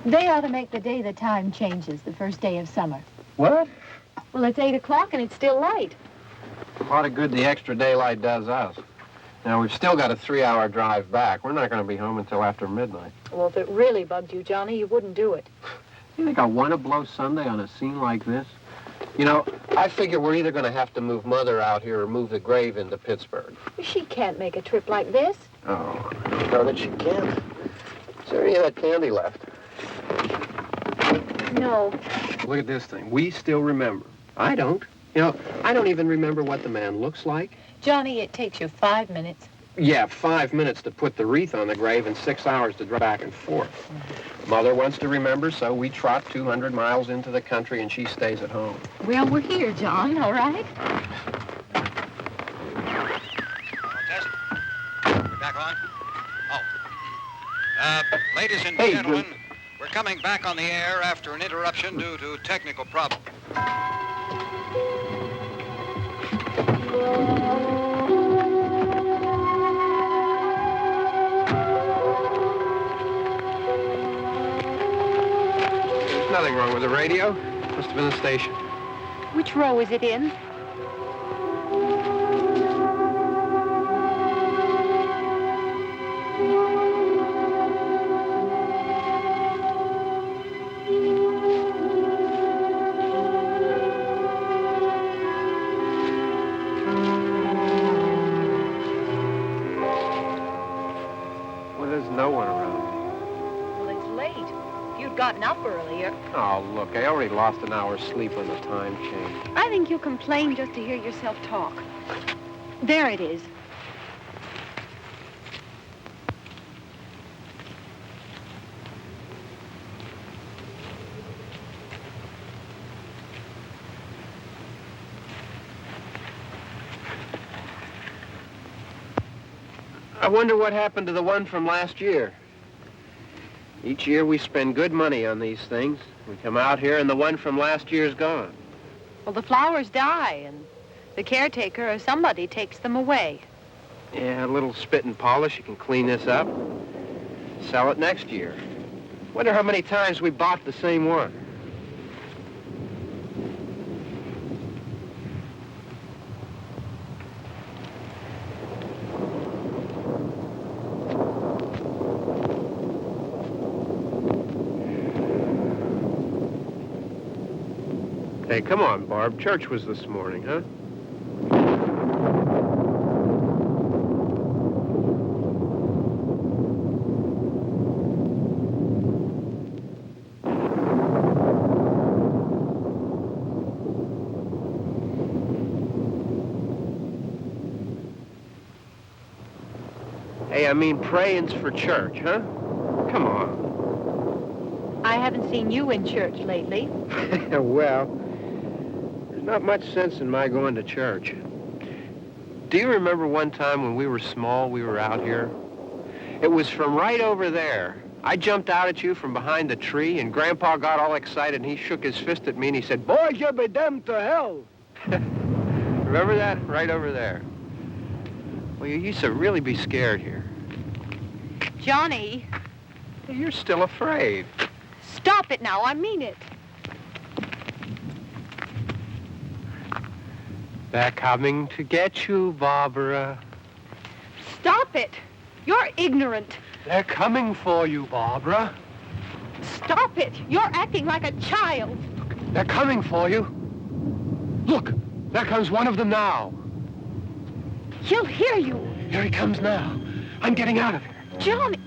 They ought to make the day the time changes, the first day of summer. What? Well, it's 8 o'clock and it's still light. A lot of good the extra daylight does us. Now, we've still got a 3-hour drive back. We're not going to be home until after midnight. Well, if it really bugged you, Johnny, you wouldn't do it. You think I want to blow Sunday on a scene like this? You know, I figure we're either going to have to move Mother out here or move the grave into Pittsburgh. She can't make a trip like this. Oh, I don't know that she can't. Is there any of that candy left? No. Look at this thing. We still remember. I don't. You know, I don't even remember what the man looks like. Johnny, it takes you 5 minutes. Yeah, 5 minutes to put the wreath on the grave and 6 hours to drive back and forth. Mother wants to remember, so we trot 200 miles into the country and she stays at home. Well, we're here, John, all right? Test. We're back on? Oh. Ladies and gentlemen, we're coming back on the air after an interruption due to technical problem. There's nothing wrong with the radio. Must have been the station. Which row is it in? Gotten up earlier. Oh, look, I already lost an hour's sleep on the time change. I think you complain just to hear yourself talk. There it is. I wonder what happened to the one from last year. Each year we spend good money on these things. We come out here and the one from last year's gone. Well, the flowers die and the caretaker or somebody takes them away. Yeah, a little spit and polish. You can clean this up. Sell it next year. Wonder how many times we bought the same one. Hey, come on, Barb. Church was this morning, huh? Hey, I mean praying's for church, huh? Come on. I haven't seen you in church lately. Well, there's not much sense in my going to church. Do you remember one time when we were small, we were out here? It was from right over there. I jumped out at you from behind the tree, and Grandpa got all excited, and he shook his fist at me, and he said, "Boys, you'll be damned to hell." Remember that? Right over there. Well, you used to really be scared here. Johnny. You're still afraid. Stop it now. I mean it. They're coming to get you, Barbara. Stop it. You're ignorant. They're coming for you, Barbara. Stop it. You're acting like a child. They're coming for you. Look, there comes one of them now. He'll hear you. Here he comes now. I'm getting out of here. Johnny.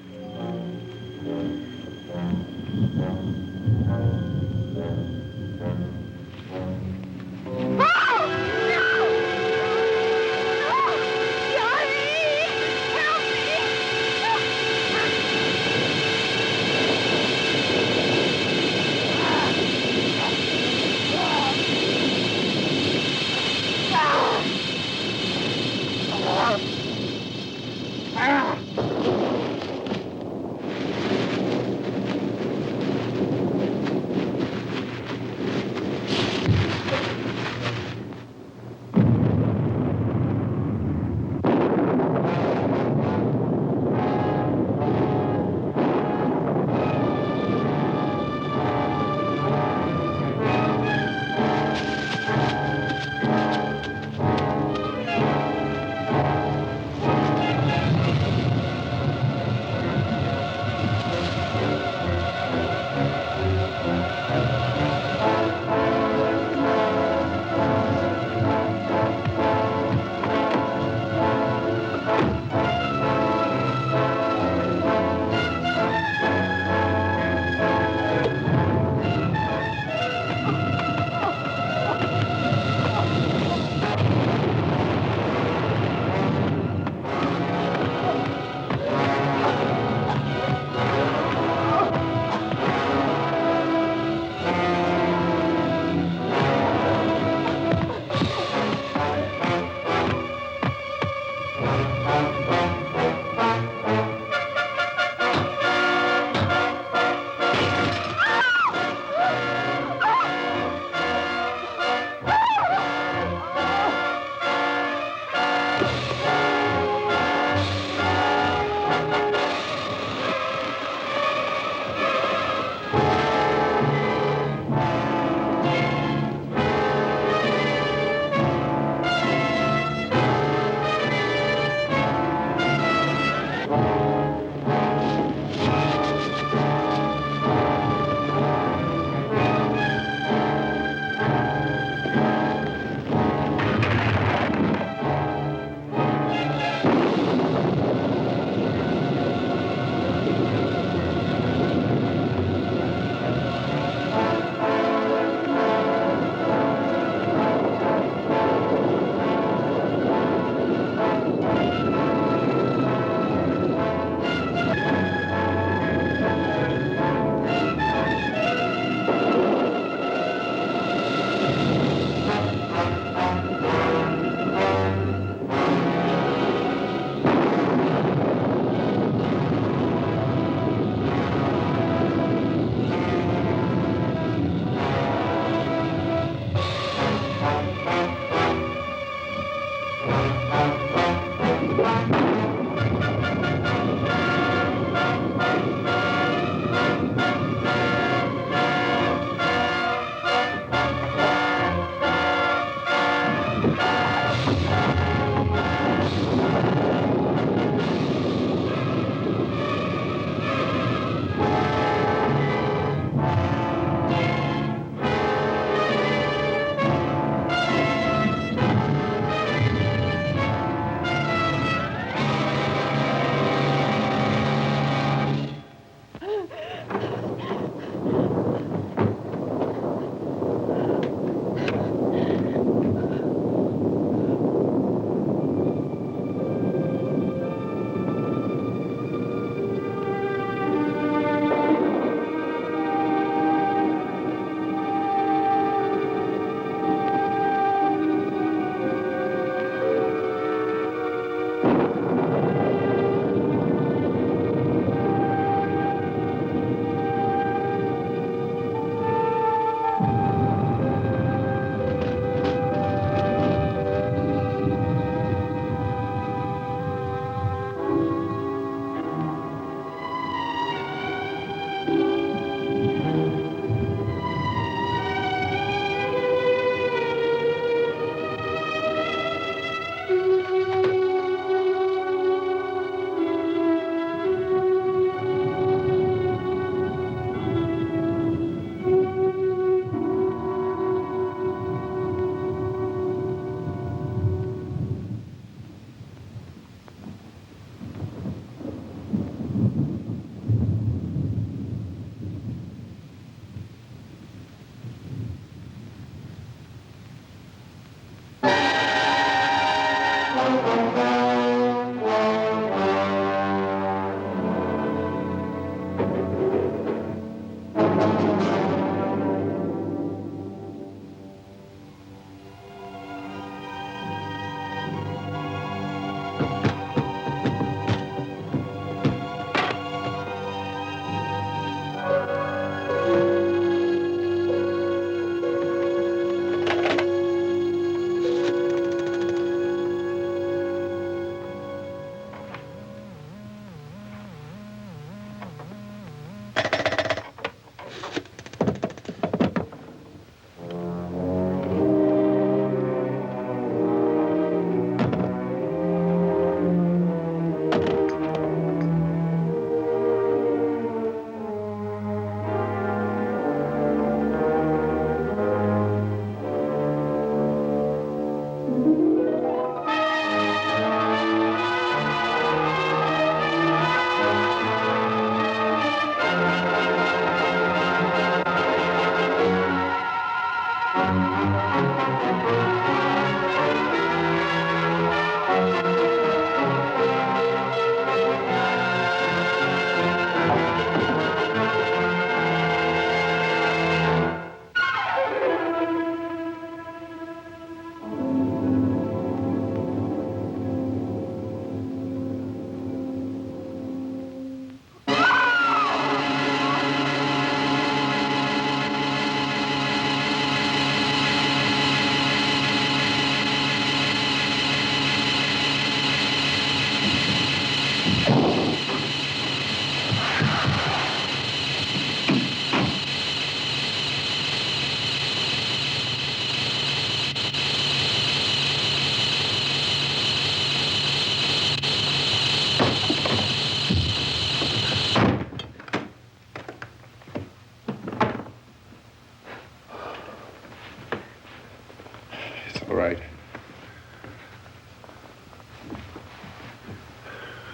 All right.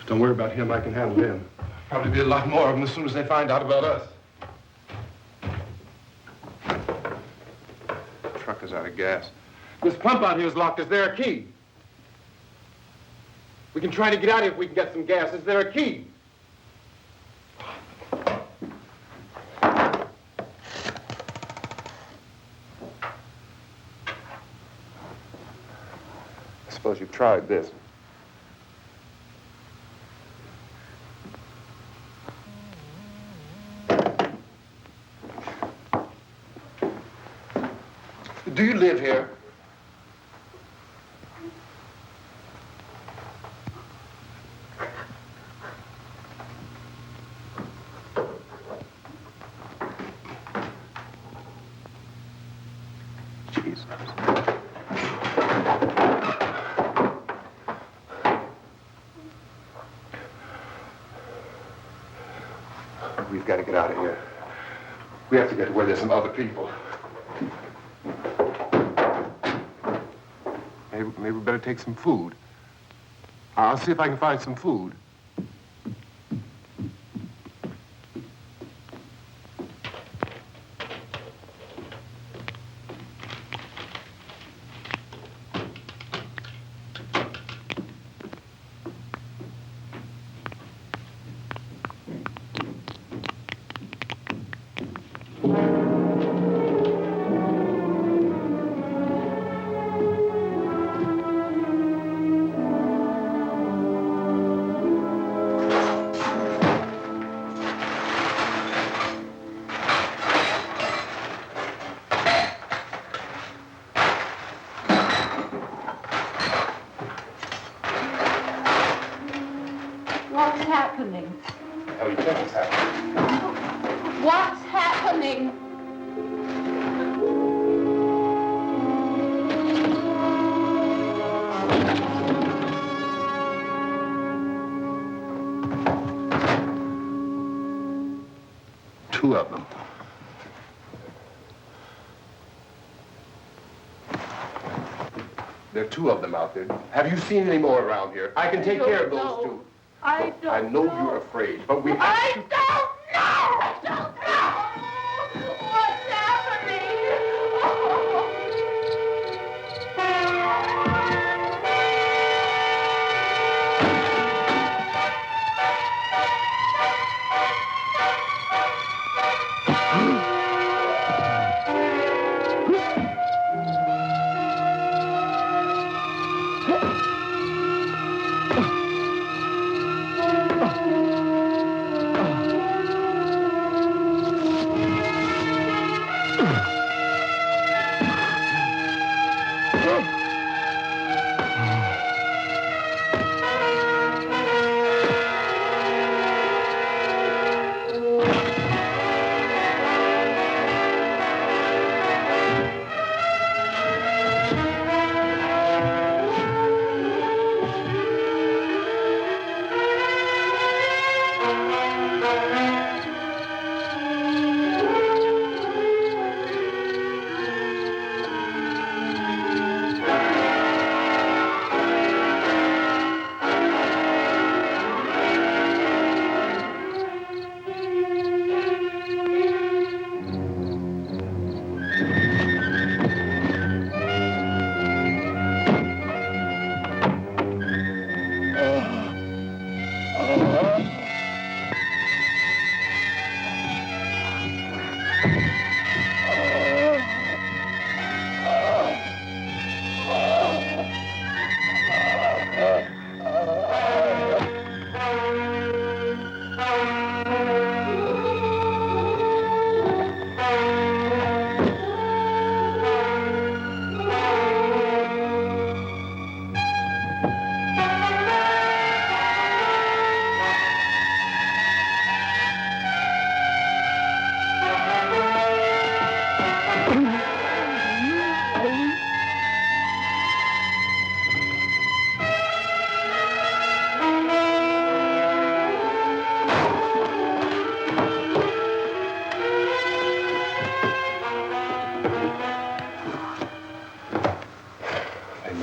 Don't worry about him. I can handle him. Probably be a lot more of them as soon as they find out about us. The truck is out of gas. This pump out here is locked. Is there a key? We can try to get out of here if we can get some gas. Is there a key? I suppose you've tried this. Do you live here? Jesus. We've got to get out of here. We have to get to where there's some other people. Maybe we better take some food. I'll see if I can find some food. What's happening? What the hell do you think is happening? What's happening? Two of them. There are two of them out there. Have you seen any more around here? I can take care of those two. I don't I know you're afraid, but we have to... I don't know! I don't know! What's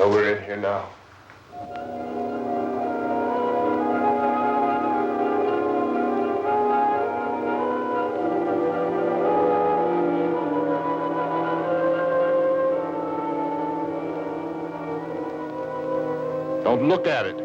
Well, we're in here now. Don't look at it.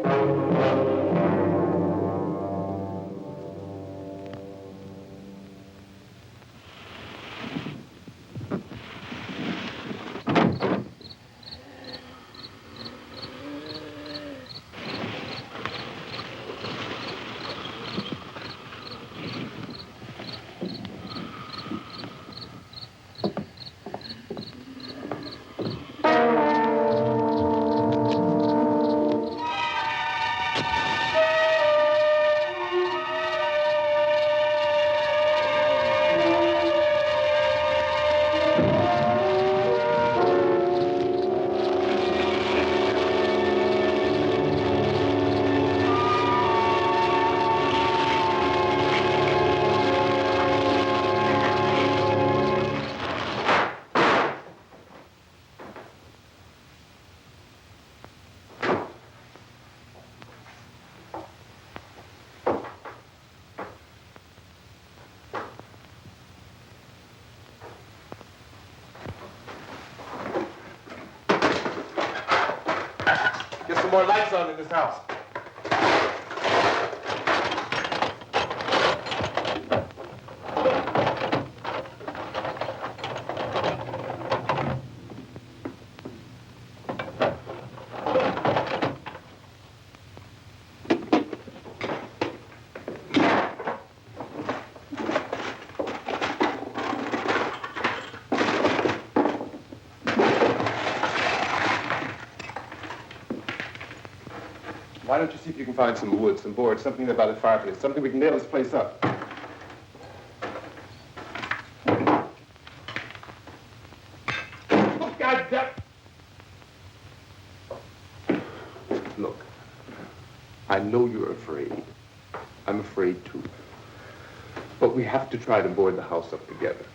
Get some more lights on in this house. Why don't you see if you can find some wood, some board, something about a fireplace, something we can nail this place up. Oh, God damn. Look, I know you're afraid. I'm afraid too. But we have to try to board the house up together.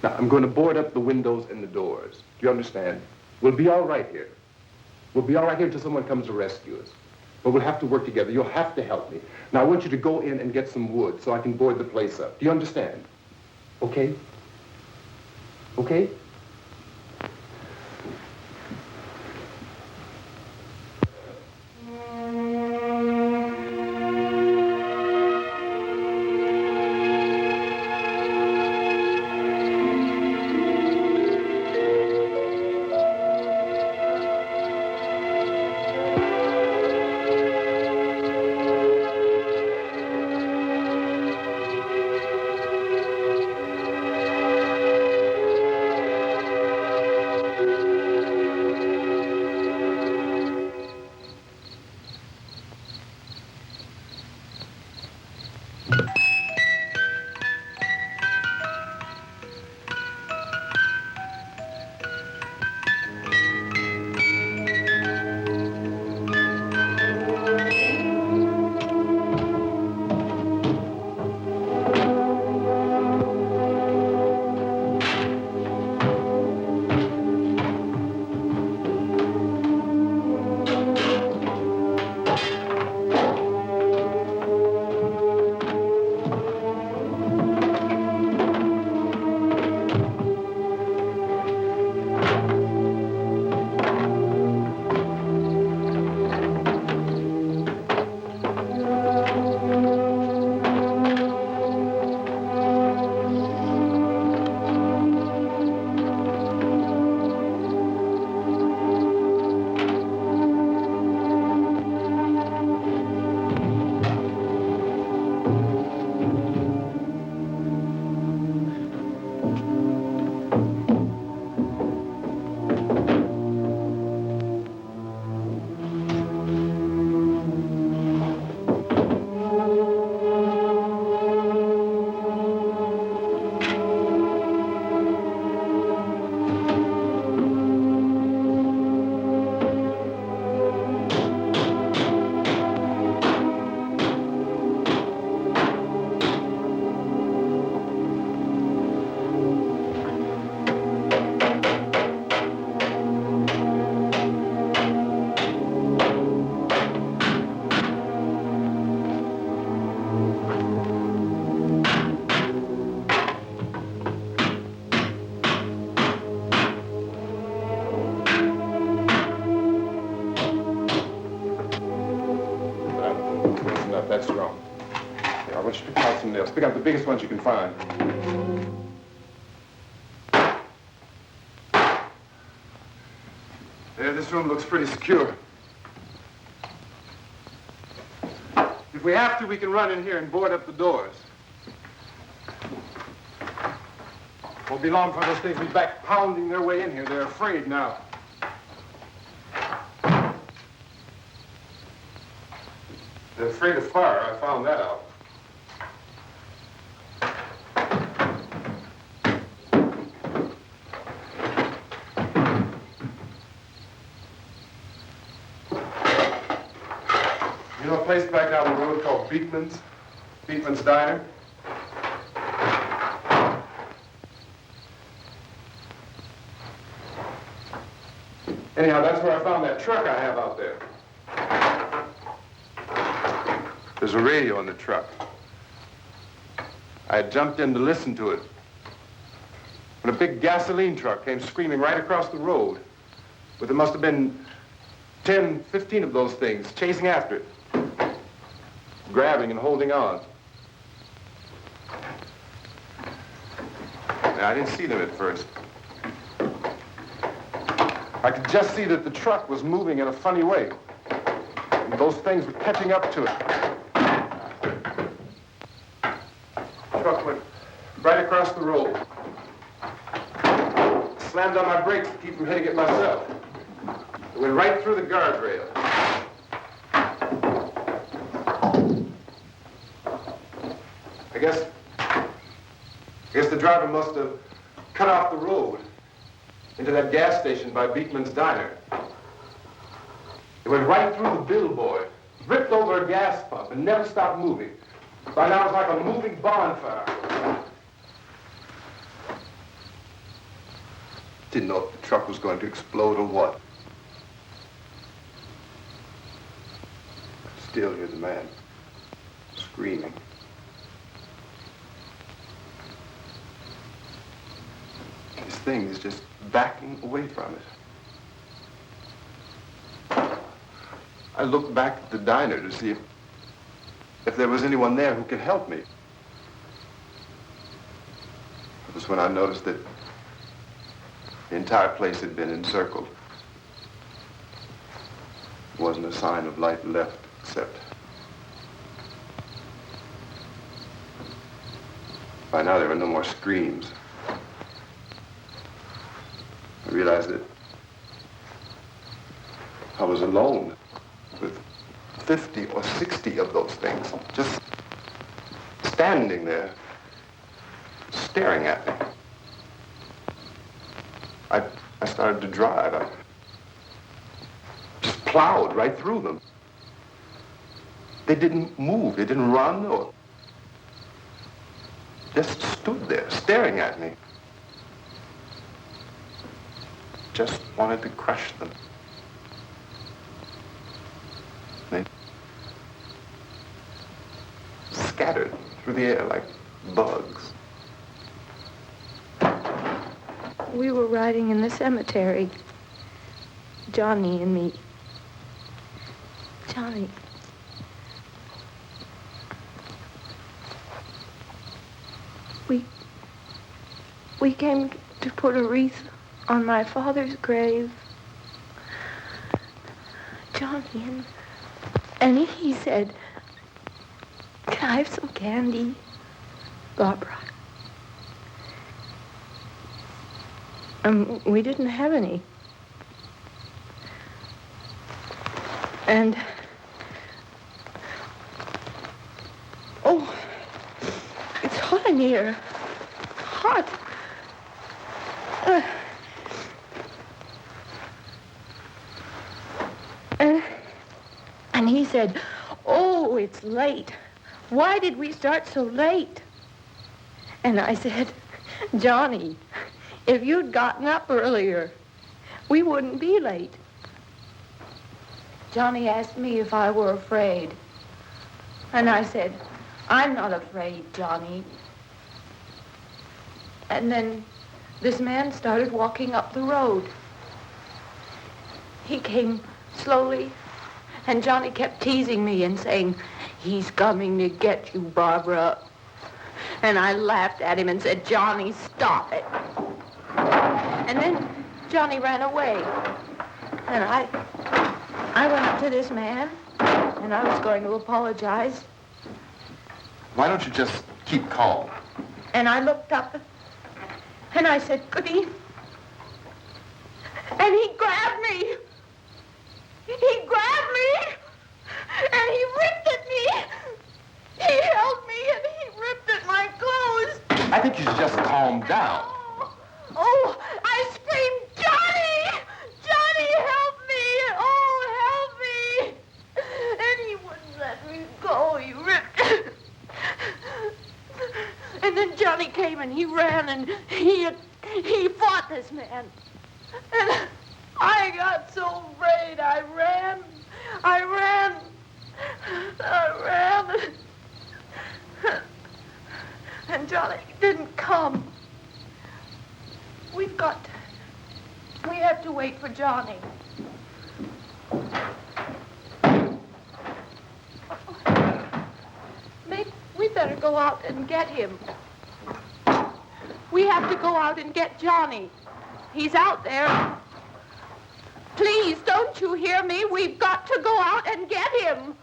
Now, I'm going to board up the windows and the doors. Do you understand? We'll be all right here. We'll be all right here until someone comes to rescue us. But we'll have to work together. You'll have to help me. Now, I want you to go in and get some wood so I can board the place up. Do you understand? Okay? Okay? Let's pick up the biggest ones you can find. There, this room looks pretty secure. If we have to, we can run in here and board up the doors. Won't be long for those things be back pounding their way in here. They're afraid now. They're afraid of fire. I found that out. You know a place back down the road called Beekman's? Beekman's Diner? Anyhow, that's where I found that truck I have out there. There's a radio in the truck. I had jumped in to listen to it when a big gasoline truck came screaming right across the road with there must have been 10, 15 of those things chasing after it, grabbing and holding on. Now, I didn't see them at first. I could just see that the truck was moving in a funny way. And those things were catching up to it. The truck went right across the road. Slammed on my brakes to keep from hitting it myself. It went right through the guardrail. I guess the driver must have cut off the road into that gas station by Beekman's Diner. It went right through the billboard, ripped over a gas pump, and never stopped moving. By now, it's like a moving bonfire. Didn't know if the truck was going to explode or what. Still, here's a man screaming. This thing is just backing away from it. I looked back at the diner to see if there was anyone there who could help me. It was when I noticed that the entire place had been encircled. There wasn't a sign of light left except by now there were no more screams. I realized that I was alone with 50 or 60 of those things, just standing there, staring at me. I started to drive. I just plowed right through them. They didn't move, they didn't run or just stood there, staring at me. Just wanted to crush them. They scattered through the air like bugs. We were riding in the cemetery, Johnny and me. Johnny. We came to put a wreath on my father's grave. Johnny, and he said, "Can I have some candy, Barbra?" We didn't have any. And, oh, it's hot in here. Hot. And he said, "Oh, it's late. Why did we start so late?" And I said, "Johnny, if you'd gotten up earlier, we wouldn't be late." Johnny asked me if I were afraid. And I said, "I'm not afraid, Johnny." And then this man started walking up the road. He came slowly, and Johnny kept teasing me and saying, "He's coming to get you, Barbra." And I laughed at him and said, Johnny, stop it. And then Johnny ran away. And I went up to this man, and I was going to apologize. Why don't you just keep calm? And I looked up, and I said, good evening. And he grabbed me. He grabbed me, and he ripped at me. He held me, and he ripped at my clothes. I think you should just calm down. Oh, I screamed, Johnny! Johnny, help me! Oh, help me! And he wouldn't let me go. He ripped. And then Johnny came and he ran and he fought this man. And I got so afraid. I ran. And Johnny didn't come. We have to wait for Johnny. Maybe we better go out and get him. We have to go out and get Johnny. He's out there. Please, don't you hear me? We've got to go out and get him.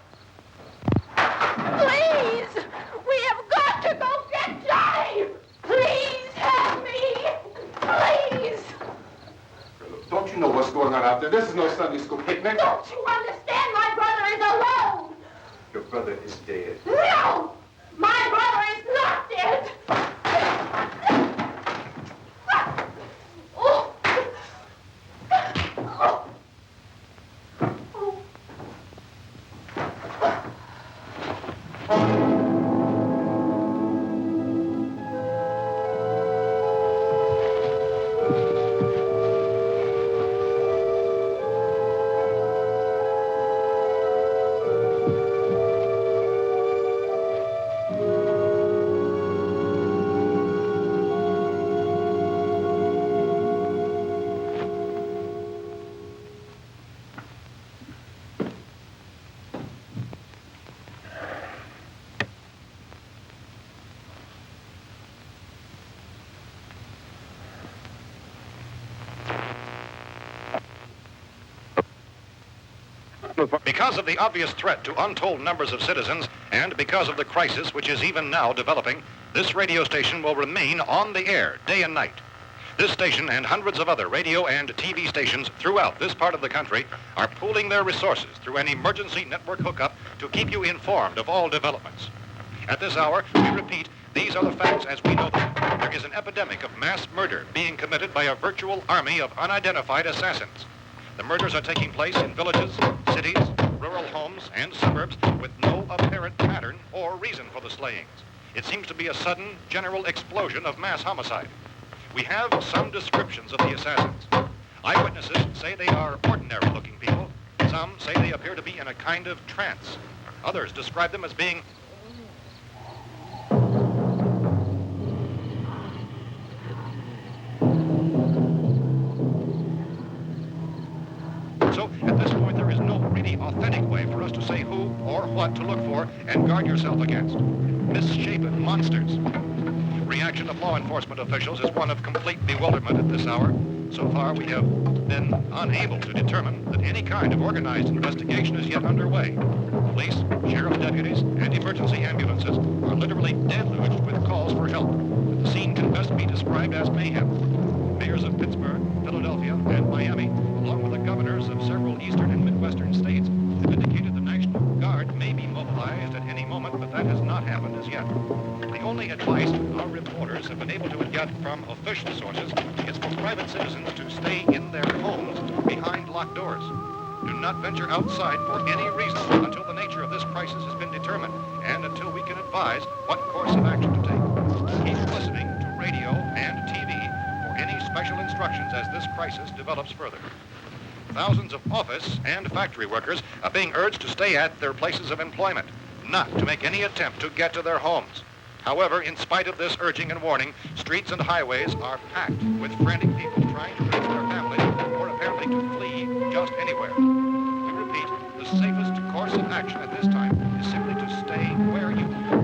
Please! We have got to go get Johnny! Please help me! Please! Don't you know what's going on out there? This is no Sunday school picnic. Don't you understand? My brother is alone! Your brother is dead. No! My brother is not dead! Oh. Oh. Because of the obvious threat to untold numbers of citizens, and because of the crisis which is even now developing, this radio station will remain on the air day and night. This station and hundreds of other radio and TV stations throughout this part of the country are pooling their resources through an emergency network hookup to keep you informed of all developments. At this hour, we repeat, these are the facts as we know them. There is an epidemic of mass murder being committed by a virtual army of unidentified assassins. The murders are taking place in villages, cities, rural homes, and suburbs with no apparent pattern or reason for the slayings. It seems to be a sudden, general explosion of mass homicide. We have some descriptions of the assassins. Eyewitnesses say they are ordinary-looking people. Some say they appear to be in a kind of trance. Others describe them as being So, at this point, there is no really authentic way for us to say who or what to look for and guard yourself against. Misshapen monsters. Reaction of law enforcement officials is one of complete bewilderment at this hour. So far, we have been unable to determine that any kind of organized investigation is yet underway. Police, sheriff deputies, and emergency ambulances are literally deluged with calls for help. The scene can best be described as mayhem. Mayors of Pittsburgh, Philadelphia, and Miami, along with the governors of several eastern and midwestern states, have indicated the National Guard may be mobilized at any moment, but that has not happened as yet. The only advice our reporters have been able to get from official sources is for private citizens to stay in their homes behind locked doors. Do not venture outside for any reason until the nature of this crisis has been determined and until we can advise what course of action to take. Keep listening to radio and TV for any special instructions as this crisis develops further. Thousands of office and factory workers are being urged to stay at their places of employment, not to make any attempt to get to their homes. However, in spite of this urging and warning, streets and highways are packed with frantic people trying to reach their families or apparently to flee just anywhere. We repeat, the safest course of action at this time is simply to stay where you are.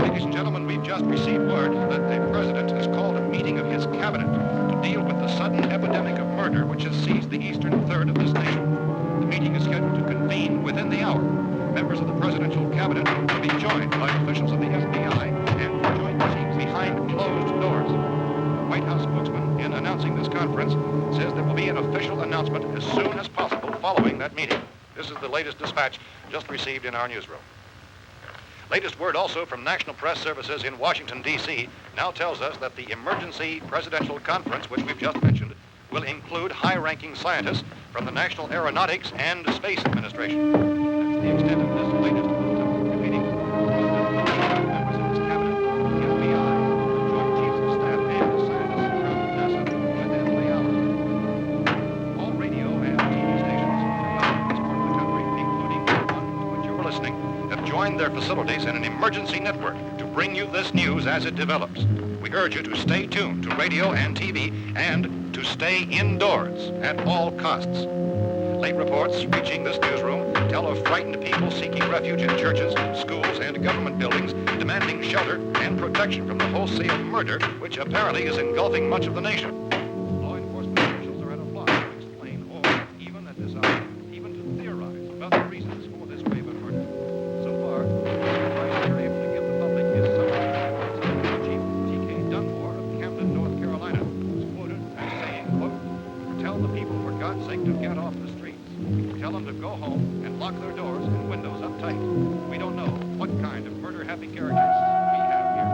Ladies and gentlemen, we've just received word that the president has called a meeting of his cabinet to deal with the sudden epidemic of murder which has seized the eastern third of this nation. The meeting is scheduled to convene within the hour. Members of the presidential cabinet will be joined by officials of the FBI and joint teams behind closed doors. The White House spokesman, in announcing this conference, says there will be an official announcement as soon as possible following that meeting. This is the latest dispatch just received in our newsroom. Latest word also from National Press Services in Washington, D.C. now tells us that the emergency presidential conference, which we've just mentioned, will include high-ranking scientists from the National Aeronautics and Space Administration. That's the extent of this latest bulletin meeting. Members of his cabinet, the FBI, the Joint Chiefs of Staff, and scientists from NASA within the hour. All radio and TV stations throughout this part of the country, including the one to which you were listening, have joined their facilities in an emergency network to bring you this news as it develops. We urge you to stay tuned to radio and TV and to stay indoors at all costs. Late reports reaching this newsroom tell of frightened people seeking refuge in churches, schools, and government buildings, demanding shelter and protection from the wholesale murder which apparently is engulfing much of the nation. Law enforcement officials are at a loss to explain or, even at this hour, even to theorize about the reasons for this wave of murder. So far, the advice they're able to give the public is something Chief T.K. Dunmore of Camden, North Carolina, who's quoted as saying, quote, "Tell the people, for God's sake, to get off the streets. Tell them to go home and lock their doors and windows up tight. We don't know what kind of murder-happy characters we have here."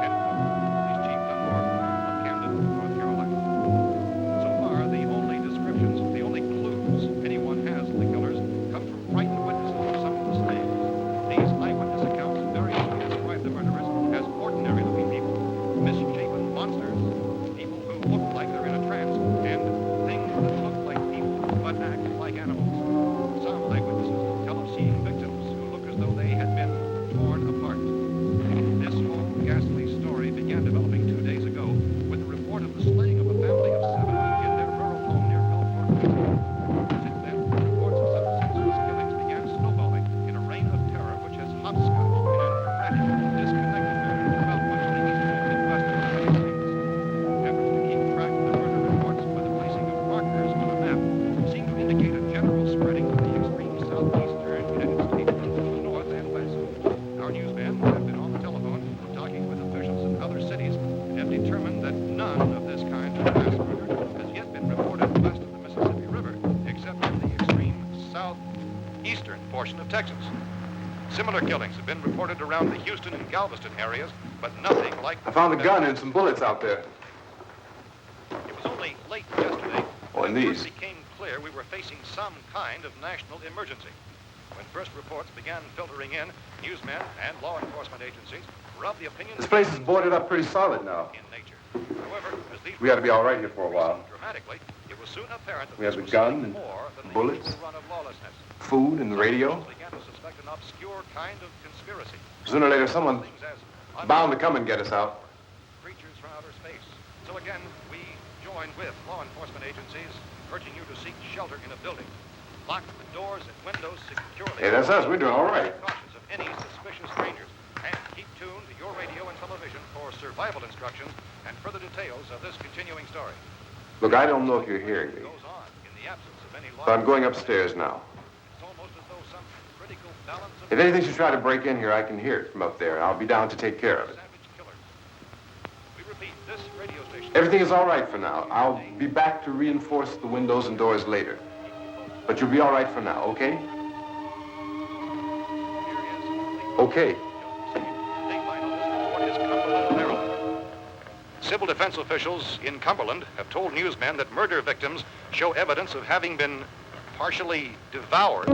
End quote. He's Chief Dunmore of Camden, North Carolina. So far, the only descriptions, the only clues anyone has of the killers come from frightened witnesses of some of the slaves. These eyewitness accounts variously describe the murderers as ordinary-looking people, misshapen monsters, people who look like they're in a trance, and things that look like people but act like animals. Some eyewitnesses tell of seeing victims who look as though they had been torn apart. This whole ghastly story began developing 2 days ago with the report of the slaying of a family of 7 in their rural home near Gulfport. Since then, reports of such senseless killings began snowballing in a reign of terror which has hopscotched in an erratic, disconnected manner throughout much of the eastern and midwestern United States. Efforts to keep track of the murder reports by the placing of markers on a map seem to indicate a general spreading of the extreme southeastern United States to the north and west. Our newsmen have been on the telephone talking with officials in other cities and have determined that none of this kind of mass murder has yet been reported west of the Mississippi River, except in the extreme southeastern portion of Texas. Similar killings have been reported around the Houston and Galveston areas, but nothing like... I found a gun and some bullets out there. It was only late yesterday Oh, and when it these. first became clear we were facing some kind of national emergency. When first reports began filtering in, newsmen and law enforcement agencies were of the opinion This place is boarded up pretty solid now. in nature. However, as these We ought to be all right here for a while. dramatically, it was soon apparent that We have this the was gun something and more than the bullets. usual run of lawlessness. Food and the radio. Some began to suspect an obscure kind of conspiracy. Sooner or later, someone Things as bound to come and get us out. creatures from outer space. So again, we join with law enforcement agencies, urging you to seek shelter in a building. Lock the doors and windows securely. Hey, that's us. We're doing all right. Cautious of any suspicious strangers. And keep tuned to your radio and television for survival instructions and further details of this continuing story. Look, I don't know if you're hearing me, Goes on in the absence of any law. but I'm going upstairs now. It's almost as though some critical balance of If anything should try to break in here, I can hear it from up there, and I'll be down to take care of it. savage killers. We repeat, this radio station. Everything is all right for now. I'll be back to reinforce the windows and doors later. But you'll be all right for now, okay? Okay. Civil defense officials in Cumberland have told newsmen that murder victims show evidence of having been partially devoured.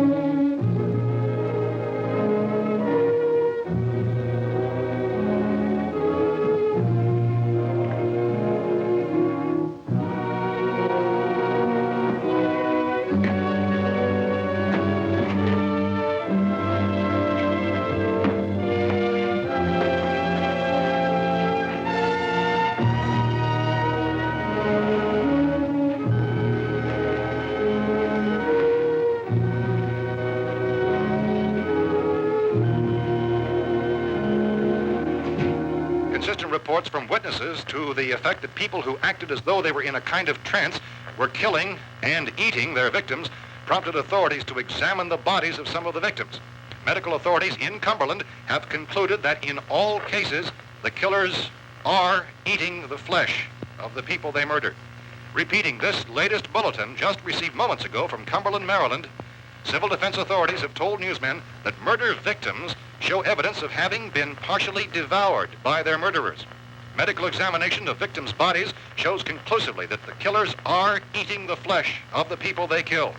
consistent reports from witnesses to the effect that people who acted as though they were in a kind of trance were killing and eating their victims prompted authorities to examine the bodies of some of the victims. Medical authorities in Cumberland have concluded that in all cases, the killers are eating the flesh of the people they murdered. Repeating this latest bulletin just received moments ago from Cumberland, Maryland, civil defense authorities have told newsmen that murder victims show evidence of having been partially devoured by their murderers. Medical examination of victims' bodies shows conclusively that the killers are eating the flesh of the people they kill.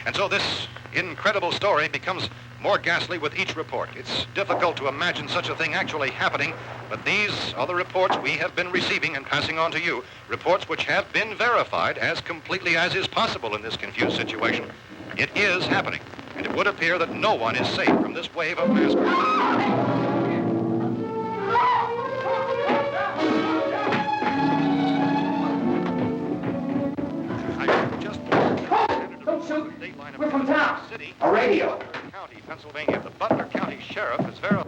And so this incredible story becomes more ghastly with each report. It's difficult to imagine such a thing actually happening, but these are the reports we have been receiving and passing on to you, reports which have been verified as completely as is possible in this confused situation. It is happening, and it would appear that no one is safe from this wave of mass murder. We're from town. A radio. County, Pennsylvania. The Butler County Sheriff has verified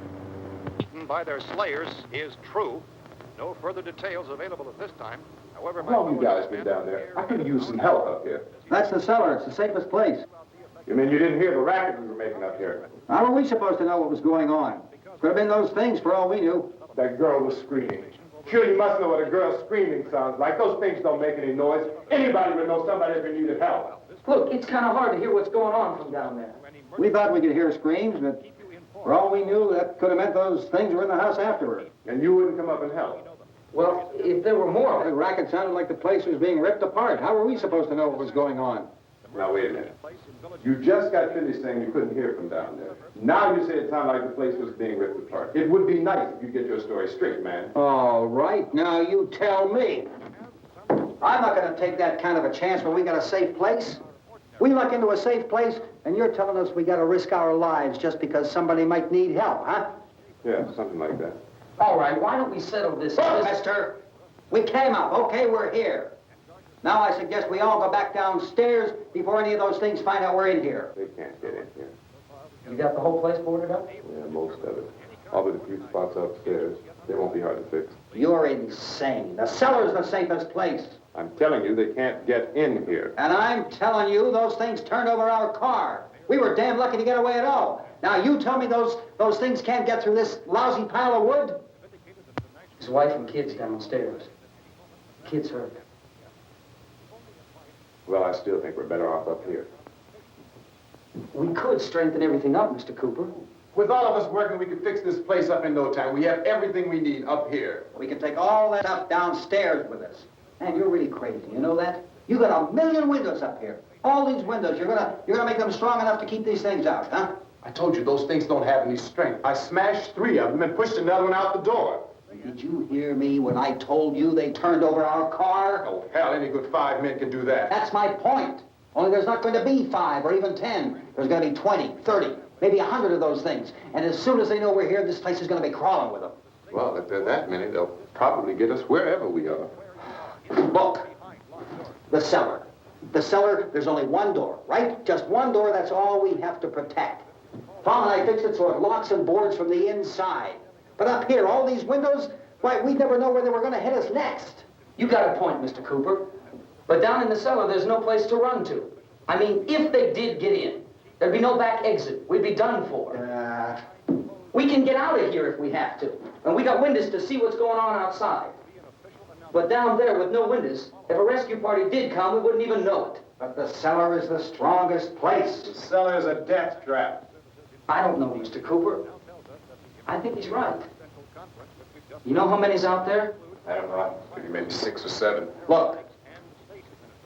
by their slayers is true. No further details available at this time. However, How long you guys been down there? I could use some help up here. That's the cellar. It's the safest place. You mean you didn't hear the racket we were making up here? How were we supposed to know what was going on? Could have been those things for all we knew. That girl was screaming. Sure, you must know what a girl screaming sounds like. Those things don't make any noise. Anybody would know somebody ever needed help. Look, it's kind of hard to hear what's going on from down there. We thought we could hear screams, but for all we knew, that could have meant those things were in the house afterward. And you wouldn't come up and help? Well, if there were more... The racket sounded like the place was being ripped apart. How were we supposed to know what was going on? Now, wait a minute. You just got finished saying you couldn't hear from down there. Now you say it sounded like the place was being ripped apart. It would be nice if you get your story straight, man. All right, now you tell me. I'm not going to take that kind of a chance when we got a safe place. We luck into a safe place, and you're telling us we got to risk our lives just because somebody might need help, huh? Yeah, something like that. All right, why don't we settle this? Look, mister, we came up. Okay, we're here. Now I suggest we all go back downstairs before any of those things find out we're in here. They can't get in here. You got the whole place boarded up? Yeah, most of it. All but a few spots upstairs. They won't be hard to fix. You're insane. The cellar's the safest place. I'm telling you, they can't get in here. And I'm telling you, those things turned over our car. We were damn lucky to get away at all. Now you tell me those things can't get through this lousy pile of wood? His wife and kids downstairs. Kids hurt. Well, I still think we're better off up here. We could strengthen everything up, Mr. Cooper. With all of us working, we could fix this place up in no time. We have everything we need up here. We can take all that stuff downstairs with us. Man, you're really crazy, you know that? You got 1 million windows up here. All these windows, you're gonna make them strong enough to keep these things out, huh? I told you those things don't have any strength. I smashed 3 of them and pushed another one out the door. Did you hear me when I told you they turned over our car? Oh, hell, any good 5 men can do that. That's my point. Only there's not going to be 5 or even 10. There's going to be 20, 30, maybe 100 of those things. And as soon as they know we're here, this place is going to be crawling with them. Well, if there are that many, they'll probably get us wherever we are. Look, the cellar. The cellar, there's only one door, right? Just one door, that's all we have to protect. Tom and I fixed it so it locks and boards from the inside. But up here, all these windows, why, we'd never know where they were going to hit us next. You got a point, Mr. Cooper. But down in the cellar, there's no place to run to. I mean, if they did get in, there'd be no back exit. We'd be done for. We can get out of here if we have to. And we got windows to see what's going on outside. But down there with no windows, if a rescue party did come, we wouldn't even know it. But the cellar is the strongest place. The cellar is a death trap. I don't know, Mr. Cooper. I think he's right. You know how many's out there? I don't know. Maybe 6 or 7. Look,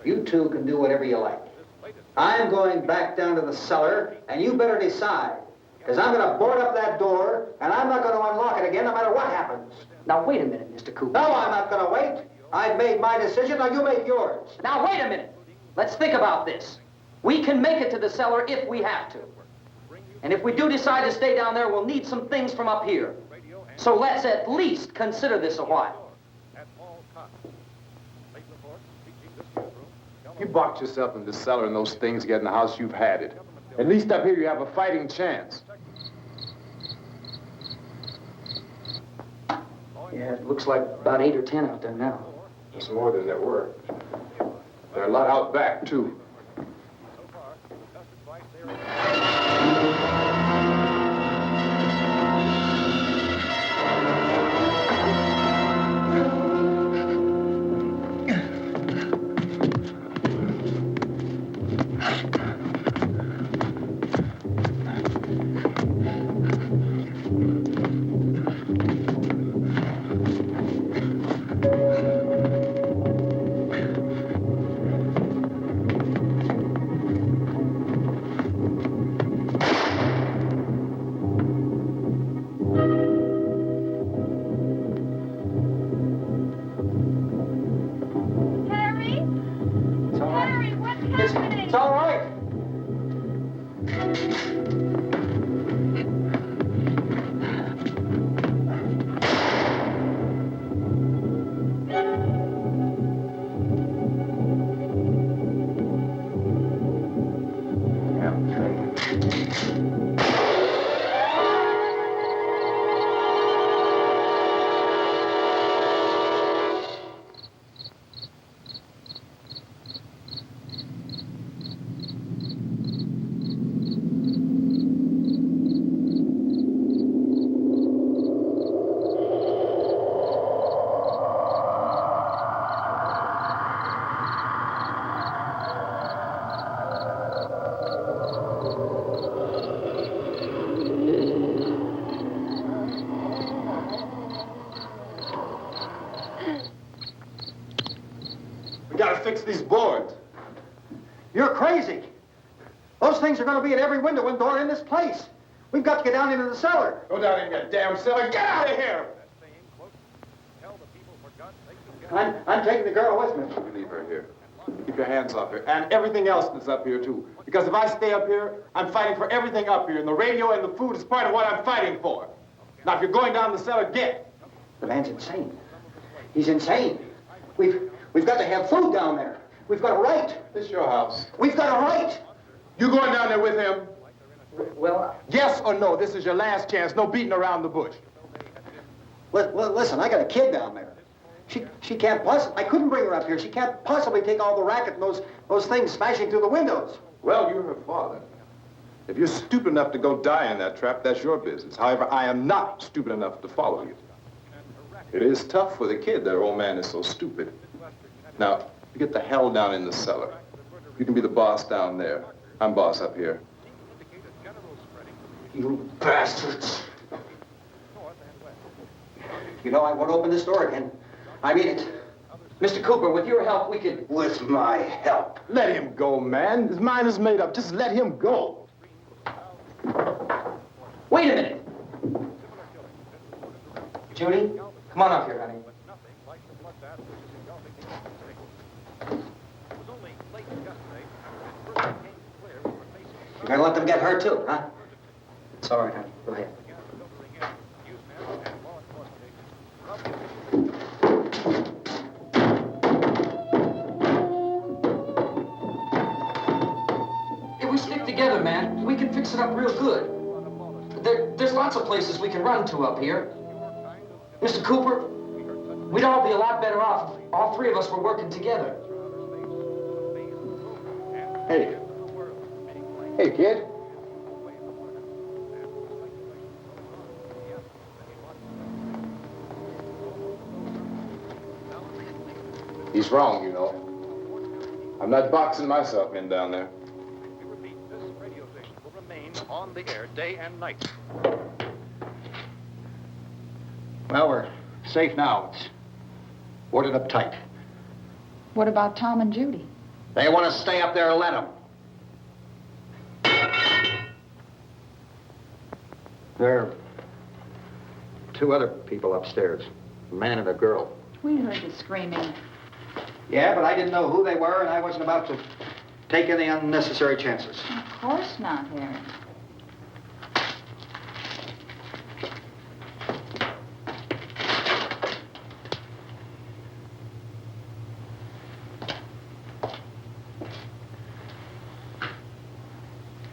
you two can do whatever you like. I'm going back down to the cellar, and you better decide. Because I'm going to board up that door, and I'm not going to unlock it again no matter what happens. Now, wait a minute, Mr. Cooper. No, I'm not going to wait. I've made my decision, now you make yours. Now, wait a minute. Let's think about this. We can make it to the cellar if we have to. And if we do decide to stay down there, we'll need some things from up here. So let's at least consider this a while. You box yourself in the cellar and those things get in the house, you've had it. At least up here you have a fighting chance. Yeah, it looks like about 8 or 10 out there now. It's more than there were. There are a lot out back, too. It's all right. We gotta fix these boards. You're crazy. Those things are going to be at every window and door in this place. We've got to get down into the cellar. Go down in your damn cellar. Get out of here! I'm taking the girl with me. You leave her here. Keep your hands off her. And everything else that's up here, too. Because if I stay up here, I'm fighting for everything up here. And the radio and the food is part of what I'm fighting for. Now, if you're going down the cellar, get. The man's insane. He's insane. We've got to have food down there. We've got a right. This is your house. We've got a right. You going down there with him? Well, Yes or no? This is your last chance. No beating around the bush. Listen, I got a kid down there. She can't possibly, I couldn't bring her up here. She can't possibly take all the racket and those things smashing through the windows. Well, you're her father. If you're stupid enough to go die in that trap, that's your business. However, I am not stupid enough to follow you. It is tough for the kid that old man is so stupid. Now, you get the hell down in the cellar. You can be the boss down there. I'm boss up here. You bastards. You know, I won't open this door again. I mean it. Mr. Cooper, with your help, we could... With my help. Let him go, man. His mind is made up. Just let him go. Wait a minute. Judy, come on up here, honey. You're gonna let them get hurt too, huh? It's all right, honey. Go ahead. If we stick together, man, we can fix it up real good. There's lots of places we can run to up here. Mr. Cooper, we'd all be a lot better off if all three of us were working together. Hey. Hey, kid. He's wrong, you know. I'm not boxing myself in down there. We repeat, this radio station will remain on the air day and night. Well, we're safe now. It's boarded up tight. What about Tom and Judy? They want to stay up there and let them. There are two other people upstairs, a man and a girl. We heard the screaming. Yeah, but I didn't know who they were, and I wasn't about to take any unnecessary chances. Of course not, Harry.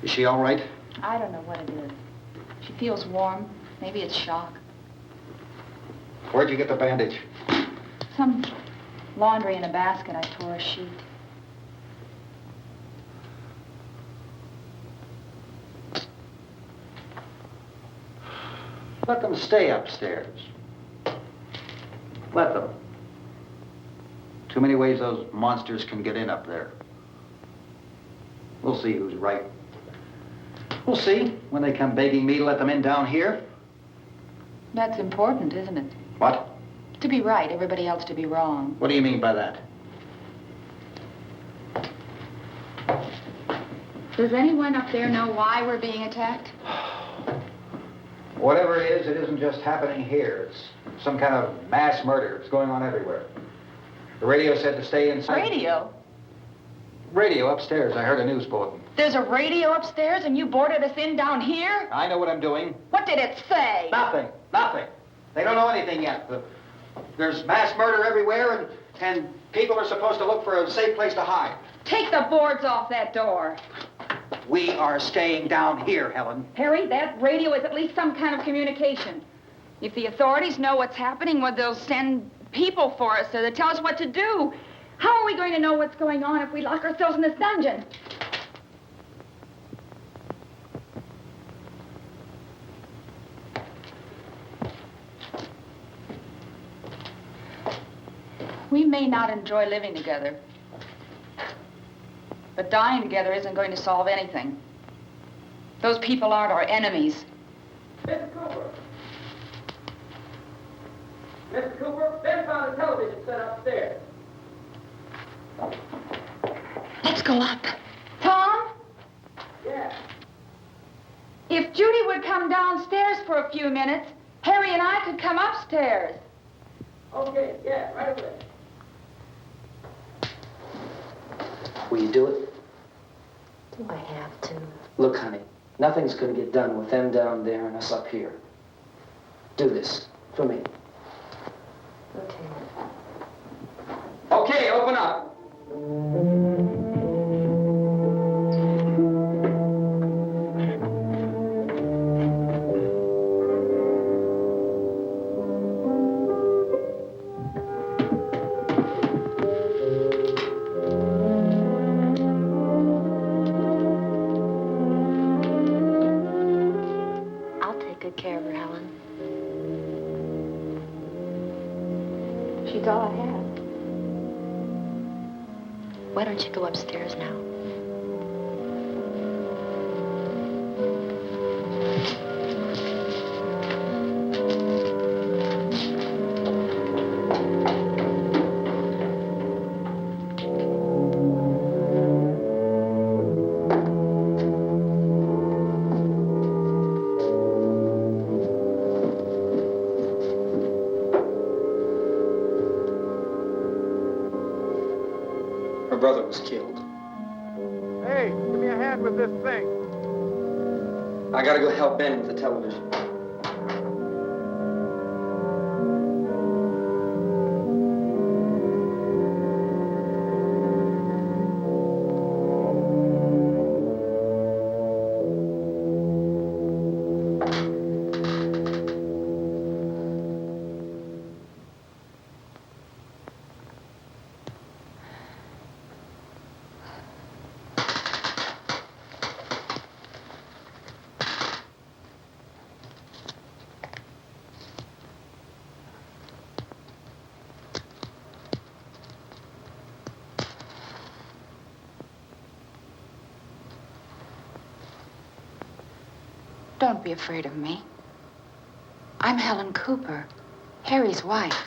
Is she all right? I don't know what it is. She feels warm. Maybe it's shock. Where'd you get the bandage? Some laundry in a basket. I tore a sheet. Let them stay upstairs. Let them. Too many ways those monsters can get in up there. We'll see who's right. We'll see when they come begging me to let them in down here. That's important, isn't it? What? To be right, everybody else to be wrong. What do you mean by that? Does anyone up there know why we're being attacked? Whatever it isn't just happening here. It's some kind of mass murder. It's going on everywhere. The radio said to stay inside. Radio? Radio upstairs. I heard a news bulletin. There's a radio upstairs and you boarded us in down here? I know what I'm doing. What did it say? Nothing. Nothing. They don't know anything yet. There's mass murder everywhere, and people are supposed to look for a safe place to hide. Take the boards off that door. We are staying down here, Helen. Harry, that radio is at least some kind of communication. If the authorities know what's happening, well, they'll send people for us so they tell us what to do. How are we going to know what's going on if we lock ourselves in this dungeon? We may not enjoy living together, but dying together isn't going to solve anything. Those people aren't our enemies. Mr. Cooper! Mr. Cooper, Ben found a television set upstairs. Let's go up. Tom? Yeah. If Judy would come downstairs for a few minutes, Harry and I could come upstairs. Okay, yeah, right away. Will you do it? Do I have to? Look, honey, nothing's gonna get done with them down there and us up here. Do this for me. Okay. Okay, open up. I'll take good care of her, Helen. She's all I have. Why don't you go upstairs now? Her brother was killed. Hey, give me a hand with this thing. I gotta go help Ben with the television. Don't be afraid of me. I'm Helen Cooper, Harry's wife.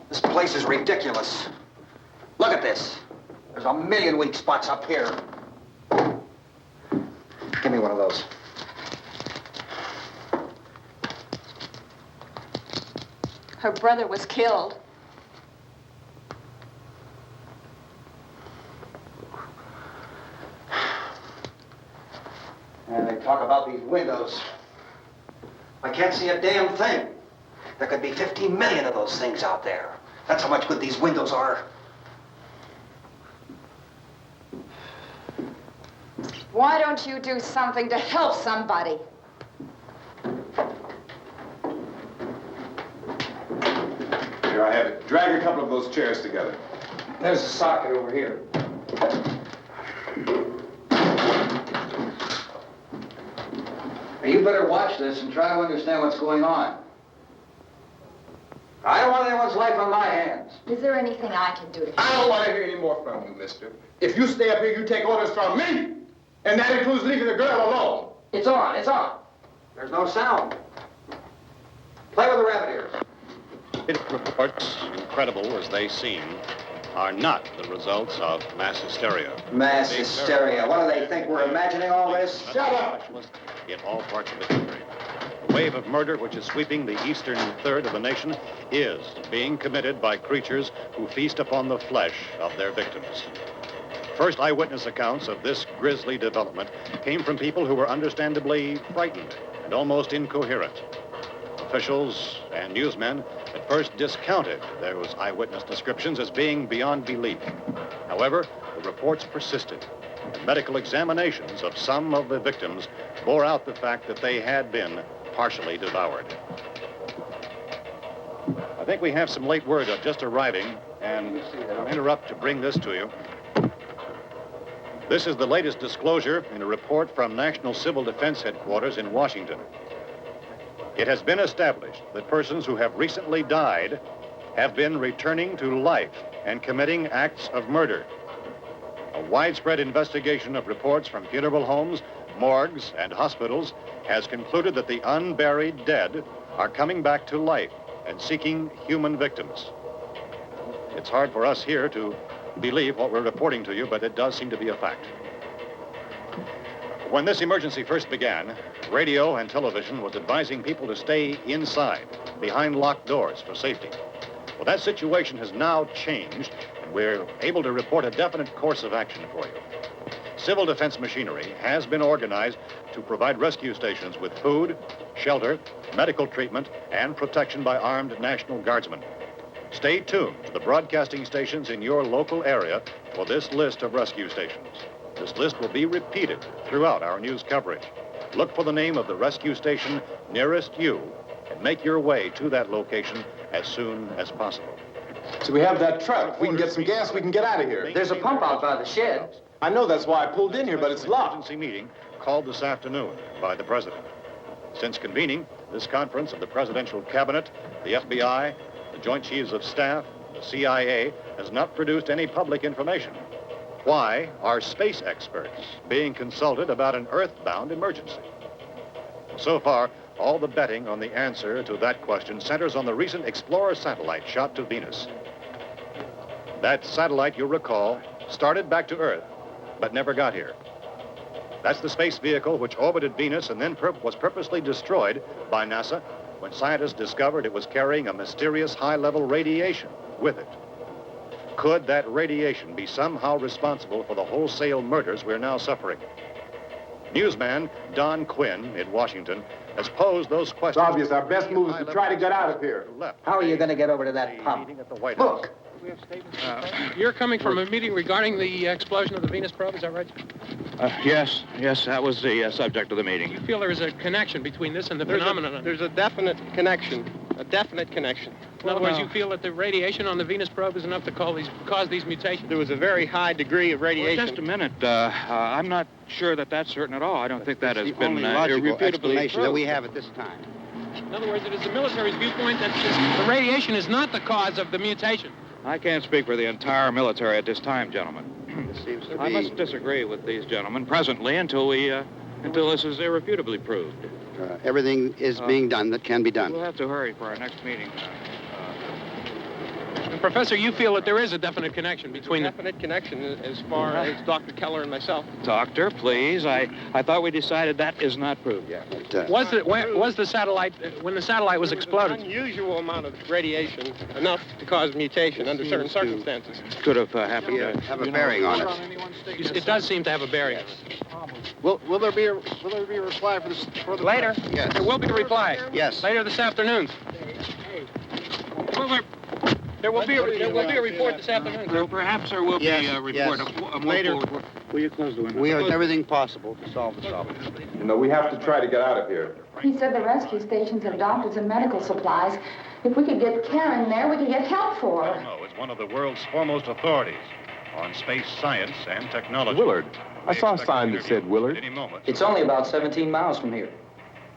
This place is ridiculous. Look at this. There's a million weak spots up here. Give me one of those. Her brother was killed. And they talk about these windows. I can't see a damn thing. There could be 15 million of those things out there. That's how much good these windows are. Why don't you do something to help somebody? Here I have it. Drag a couple of those chairs together. There's a socket over here. You better watch this and try to understand what's going on. I don't want anyone's life on my hands. Is there anything I can do to help? I don't want to hear any more from you, mister. If you stay up here, you take orders from me. And that includes leaving the girl alone. It's on, it's on. There's no sound. Play with the rabbit ears. Reports, incredible as they seem, are not the results of mass hysteria. Mass hysteria. What do they think? We're imagining all this? Shut up! In all parts of the country. The wave of murder which is sweeping the eastern third of the nation is being committed by creatures who feast upon the flesh of their victims. First eyewitness accounts of this grisly development came from people who were understandably frightened and almost incoherent. Officials and newsmen at first discounted those eyewitness descriptions as being beyond belief. However, the reports persisted, and medical examinations of some of the victims bore out the fact that they had been partially devoured. I think we have some late word just arriving, and I'll interrupt to bring this to you. This is the latest disclosure in a report from National Civil Defense Headquarters in Washington. It has been established that persons who have recently died have been returning to life and committing acts of murder. A widespread investigation of reports from funeral homes, morgues, and hospitals has concluded that the unburied dead are coming back to life and seeking human victims. It's hard for us here to believe what we're reporting to you, but it does seem to be a fact. When this emergency first began, radio and television was advising people to stay inside, behind locked doors for safety. Well, that situation has now changed, and we're able to report a definite course of action for you. Civil defense machinery has been organized to provide rescue stations with food, shelter, medical treatment, and protection by armed National Guardsmen. Stay tuned to the broadcasting stations in your local area for this list of rescue stations. This list will be repeated throughout our news coverage. Look for the name of the rescue station nearest you and make your way to that location as soon as possible. So we have that truck. If we can get some gas, we can get out of here. There's a pump out by the shed. I know, that's why I pulled in here, but it's locked. Emergency meeting called this afternoon by the president. Since convening this conference of the presidential cabinet, the FBI, the Joint Chiefs of Staff, the CIA has not produced any public information. Why are space experts being consulted about an earthbound emergency? So far, all the betting on the answer to that question centers on the recent Explorer satellite shot to Venus. That satellite, you'll recall, started back to Earth, but never got here. That's the space vehicle which orbited Venus and then was purposely destroyed by NASA when scientists discovered it was carrying a mysterious high-level radiation with it. Could that radiation be somehow responsible for the wholesale murders we're now suffering? Newsman Don Quinn in Washington has posed those questions. It's obvious our best move is to try to get out of here. How are you going to get over to that pump? Look. You're coming from a meeting regarding the explosion of the Venus probe, is that right? Yes, that was the subject of the meeting. You feel there is a connection between this and the phenomenon? There's a definite connection. In other words, you feel that the radiation on the Venus probe is enough to cause these mutations? There was a very high degree of radiation. Well, just a minute. I'm not sure that that's certain at all. I don't think that has been irrefutably explanation that we have at this time. In other words, it is the military's viewpoint that the radiation is not the cause of the mutation. I can't speak for the entire military at this time, gentlemen. This seems to be... I must disagree with these gentlemen presently until this is irrefutably proved. Everything is being done that can be done. We'll have to hurry for our next meeting. Professor, you feel that there is a definite connection between them? Definite connection as far as Dr. Keller and myself. Doctor, please. I thought we decided that is not proved yet. Was the satellite, when the satellite was exploded? An unusual amount of radiation, enough to cause mutation under certain circumstances. Could have happened. Have a bearing on it. It does seem to have a bearing on it. Will there be a reply for the later? Yes. There will be a reply. Yes. Later this afternoon. There will be a report this afternoon. Perhaps there will be a report. Later. Will you close the window? We are everything possible to solve the problem. You know, we have to try to get out of here. He said the rescue stations have doctors and medical supplies. If we could get care in there, we could get help for her. No, it's one of the world's foremost authorities on space science and technology. Willard. I saw a sign that said Willard. Any moment. It's only about 17 miles from here.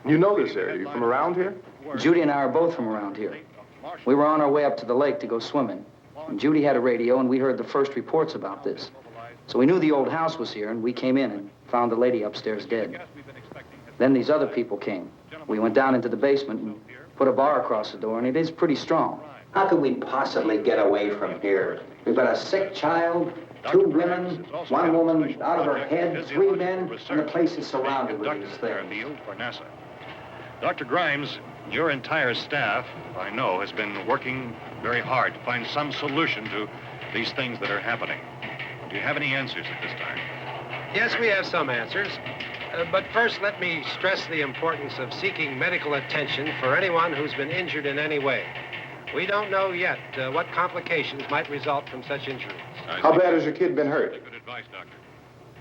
You know this area. You from around here? Judy and I are both from around here. We were on our way up to the lake to go swimming. And Judy had a radio, and we heard the first reports about this. So we knew the old house was here, and we came in and found the lady upstairs dead. Then these other people came. We went down into the basement and put a bar across the door, and it is pretty strong. How could we possibly get away from here? We've got a sick child, 2 women, 1 woman out of her head, 3 men, and the place is surrounded with these things. For NASA. Dr. Grimes, your entire staff, I know, has been working very hard to find some solution to these things that are happening. Do you have any answers at this time? Yes, we have some answers. But first, let me stress the importance of seeking medical attention for anyone who's been injured in any way. We don't know yet what complications might result from such injuries. How bad has your kid been hurt? Good advice, Doctor.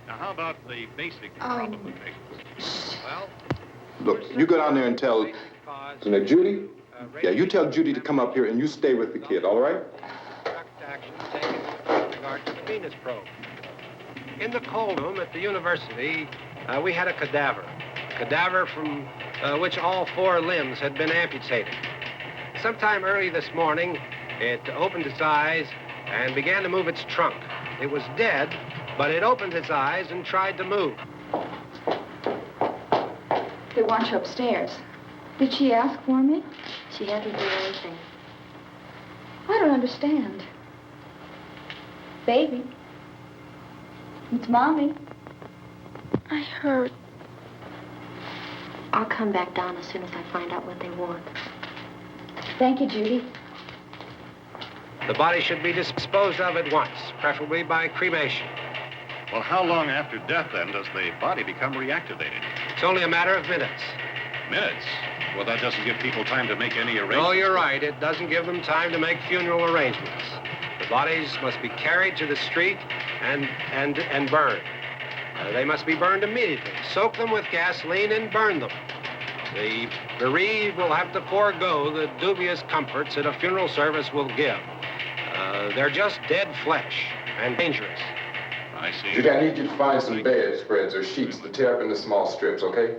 Now, how about the basic problem of the patient? Well, Look, you go down there and tell, Judy? Yeah, you tell Judy to come up here and you stay with the kid, all right? Direct action taken with regard to the Venus probe. In the cold room at the university, we had a cadaver from which all 4 limbs had been amputated. Sometime early this morning, it opened its eyes and began to move its trunk. It was dead, but it opened its eyes and tried to move. They want you upstairs. Did she ask for me? She hasn't done anything. I don't understand. Baby. It's Mommy. I heard. I'll come back down as soon as I find out what they want. Thank you, Judy. The body should be disposed of at once, preferably by cremation. Well, how long after death, then, does the body become reactivated? It's only a matter of minutes. Minutes? Well, that doesn't give people time to make any arrangements. No, you're right. It doesn't give them time to make funeral arrangements. The bodies must be carried to the street and burned. They must be burned immediately. Soak them with gasoline and burn them. The bereaved will have to forego the dubious comforts that a funeral service will give. They're just dead flesh and dangerous. I see. Judy, I need you to find some bedspreads or sheets to tear up into small strips, okay?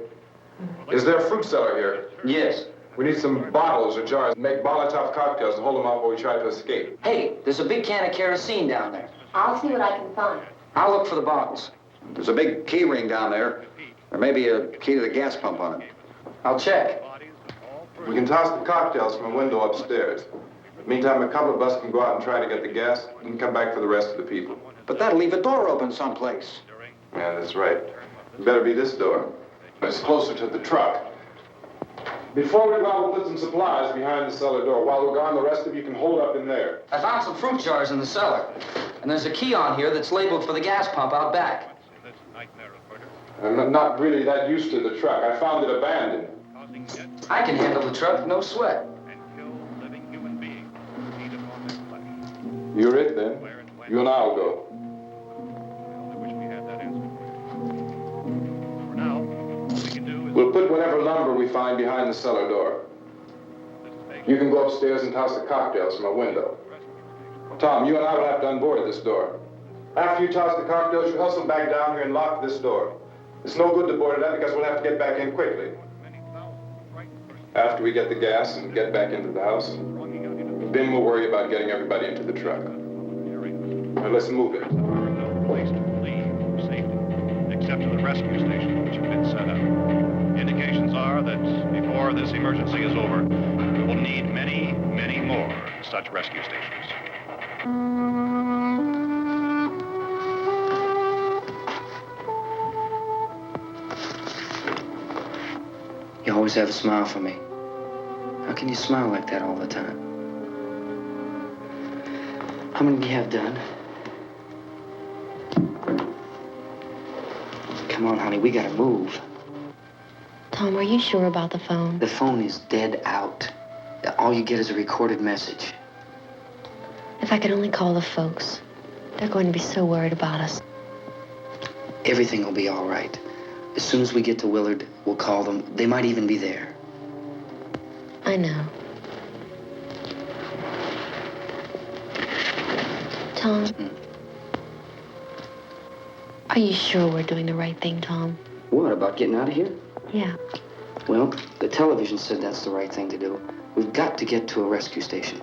Is there a fruit cellar here? Yes. We need some bottles or jars. Make Molotov cocktails and hold them out while we try to escape. Hey, there's a big can of kerosene down there. I'll see what I can find. I'll look for the bottles. There's a big key ring down there. There may be a key to the gas pump on it. I'll check. We can toss the cocktails from a window upstairs. Meantime, a couple of us can go out and try to get the gas and come back for the rest of the people. But that'll leave a door open someplace. Yeah, that's right. It better be this door. It's closer to the truck. Before we go out, we'll put some supplies behind the cellar door. While we're gone, the rest of you can hold up in there. I found some fruit jars in the cellar. And there's a key on here that's labeled for the gas pump out back. I'm not really that used to the truck. I found it abandoned. I can handle the truck, no sweat. You're it, then. You and I'll go. We'll put whatever lumber we find behind the cellar door. You can go upstairs and toss the cocktails from a window. Tom, you and I will have to unboard this door. After you toss the cocktails, you hustle back down here and lock this door. It's no good to board it up because we'll have to get back in quickly. After we get the gas and get back into the house, then we'll worry about getting everybody into the truck. Now let's move it. No place to leave safely, except to the rescue stations which have been set up. Indications are that before this emergency is over, we will need many, many more such rescue stations. You always have a smile for me. How can you smile like that all the time? How many do you have done? Come on, honey, we gotta move. Tom, are you sure about the phone? The phone is dead out. All you get is a recorded message. If I could only call the folks. They're going to be so worried about us. Everything will be all right. As soon as we get to Willard, we'll call them. They might even be there. I know. Tom? Are you sure we're doing the right thing, Tom? What, about getting out of here? Yeah. Well, the television said that's the right thing to do. We've got to get to a rescue station.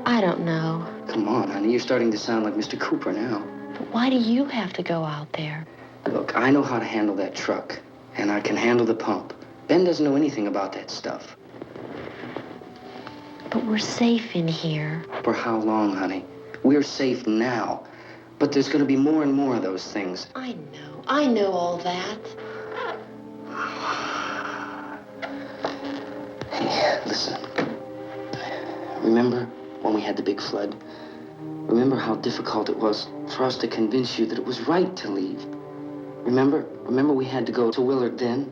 I don't know. Come on, honey. You're starting to sound like Mr. Cooper now. But why do you have to go out there? Look, I know how to handle that truck, and I can handle the pump. Ben doesn't know anything about that stuff. But we're safe in here. For how long, honey? We're safe now. But there's going to be more and more of those things. I know. I know all that. Hey, listen. Remember when we had the big flood? Remember how difficult it was for us to convince you that it was right to leave? Remember we had to go to Willard then?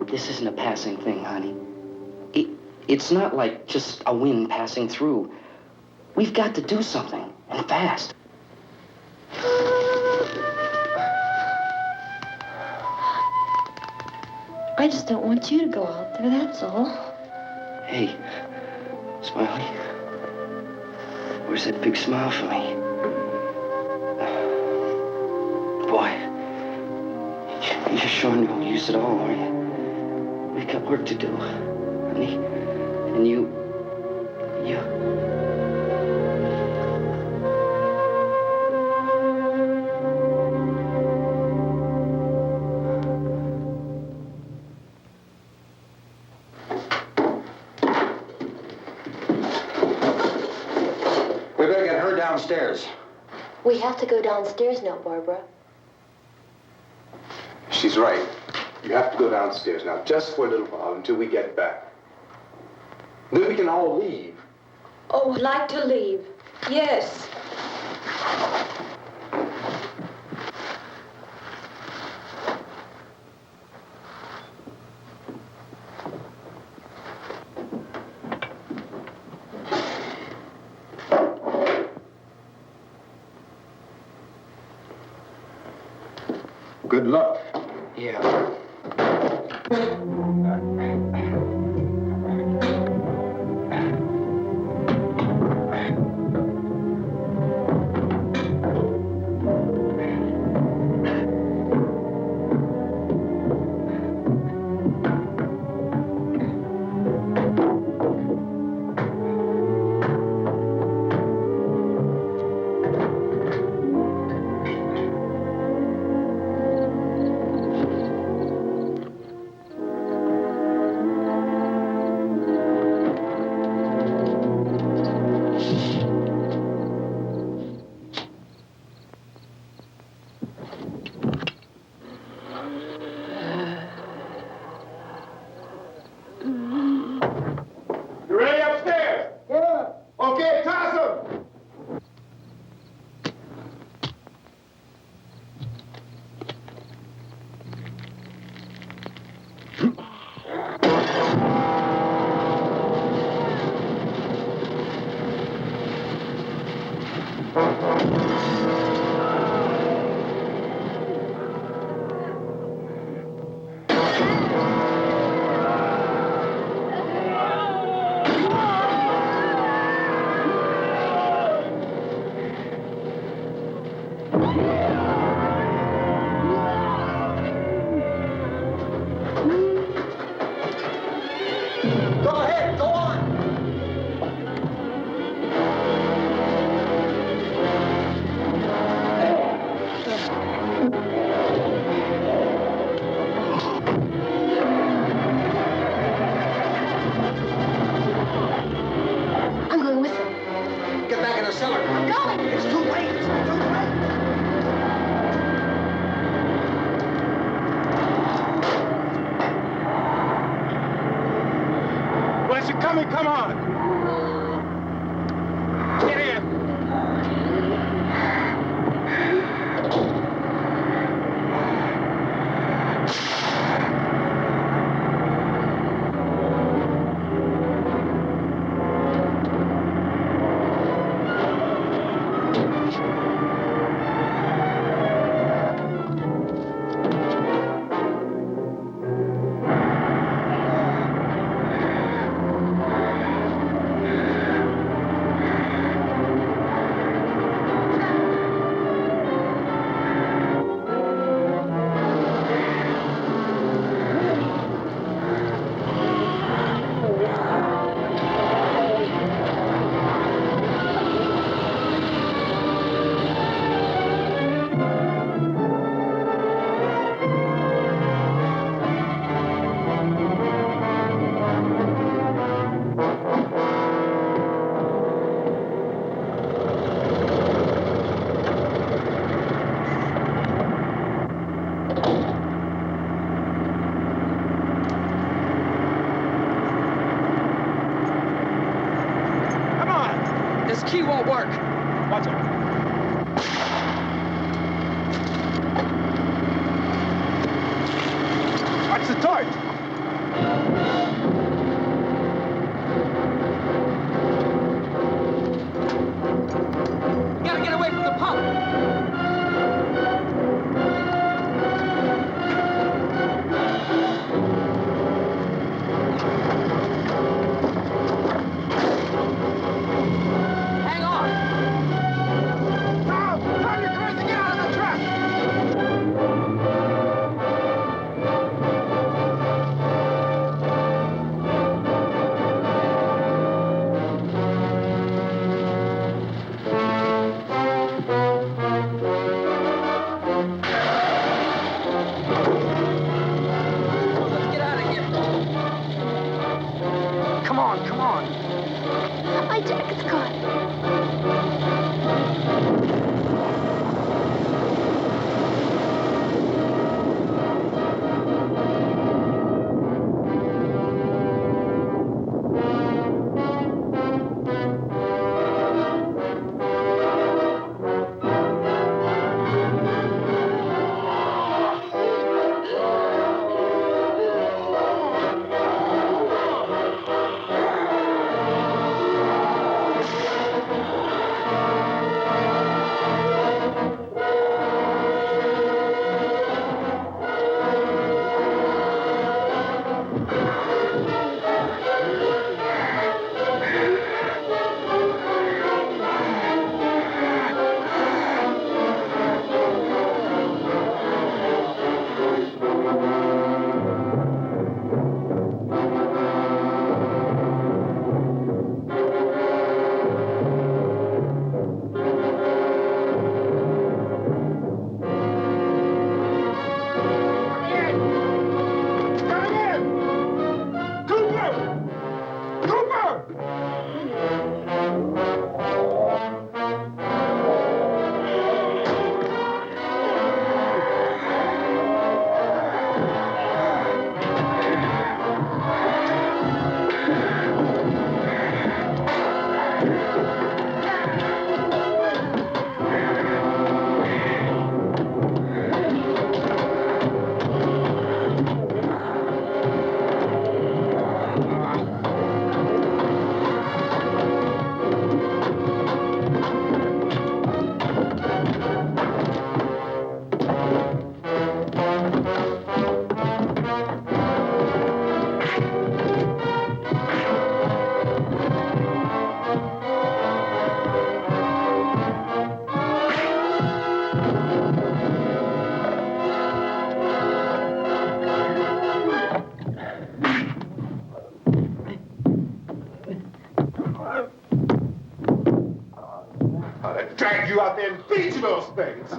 This isn't a passing thing, honey. It's not like just a wind passing through. We've got to do something, and fast. I just don't want you to go out there, that's all. Hey, Smiley. Where's that big smile for me? Boy, you're showing no use at all, are you? We've got work to do, honey. And you... We better get her downstairs. We have to go downstairs now, Barbara. She's right. You have to go downstairs now, just for a little while, until we get back. Then we can all leave. Oh, I'd like to leave. Yes. Good luck. Yeah. Come on. Get in. It's a torch! Gotta get away from the pump! Hang on! Carl! Turn your cars and get out of the truck! Let's get out of here. Come on, come on. My jacket's caught. Drag you out there and feed you those things!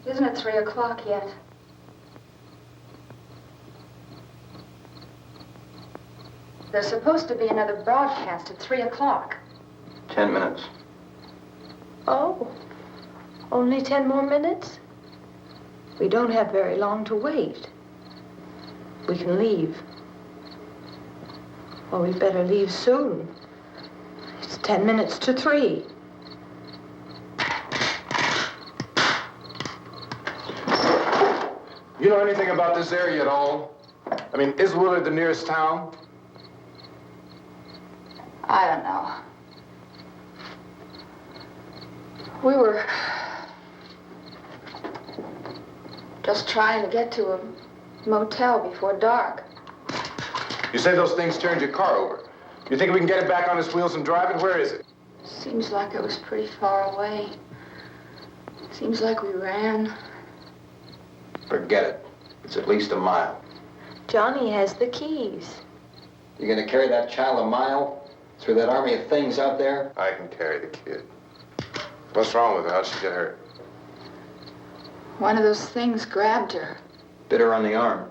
Isn't it 3 o'clock yet? There's supposed to be another broadcast at 3 o'clock. 10 minutes. Oh, only 10 more minutes? We don't have very long to wait. we can leave. Well, we'd better leave soon. It's 10 minutes to 3. You know anything about this area at all? I mean, is Willard the nearest town? I don't know. We were just trying to get to a motel before dark. You say those things turned your car over. You think we can get it back on its wheels and drive it? Where is it? Seems like it was pretty far away. Seems like we ran. Forget it. It's at least a mile. Johnny has the keys. You gonna carry that child a mile through that army of things out there? I can carry the kid. What's wrong with her? How'd she get hurt? One of those things grabbed her. Bit her on the arm.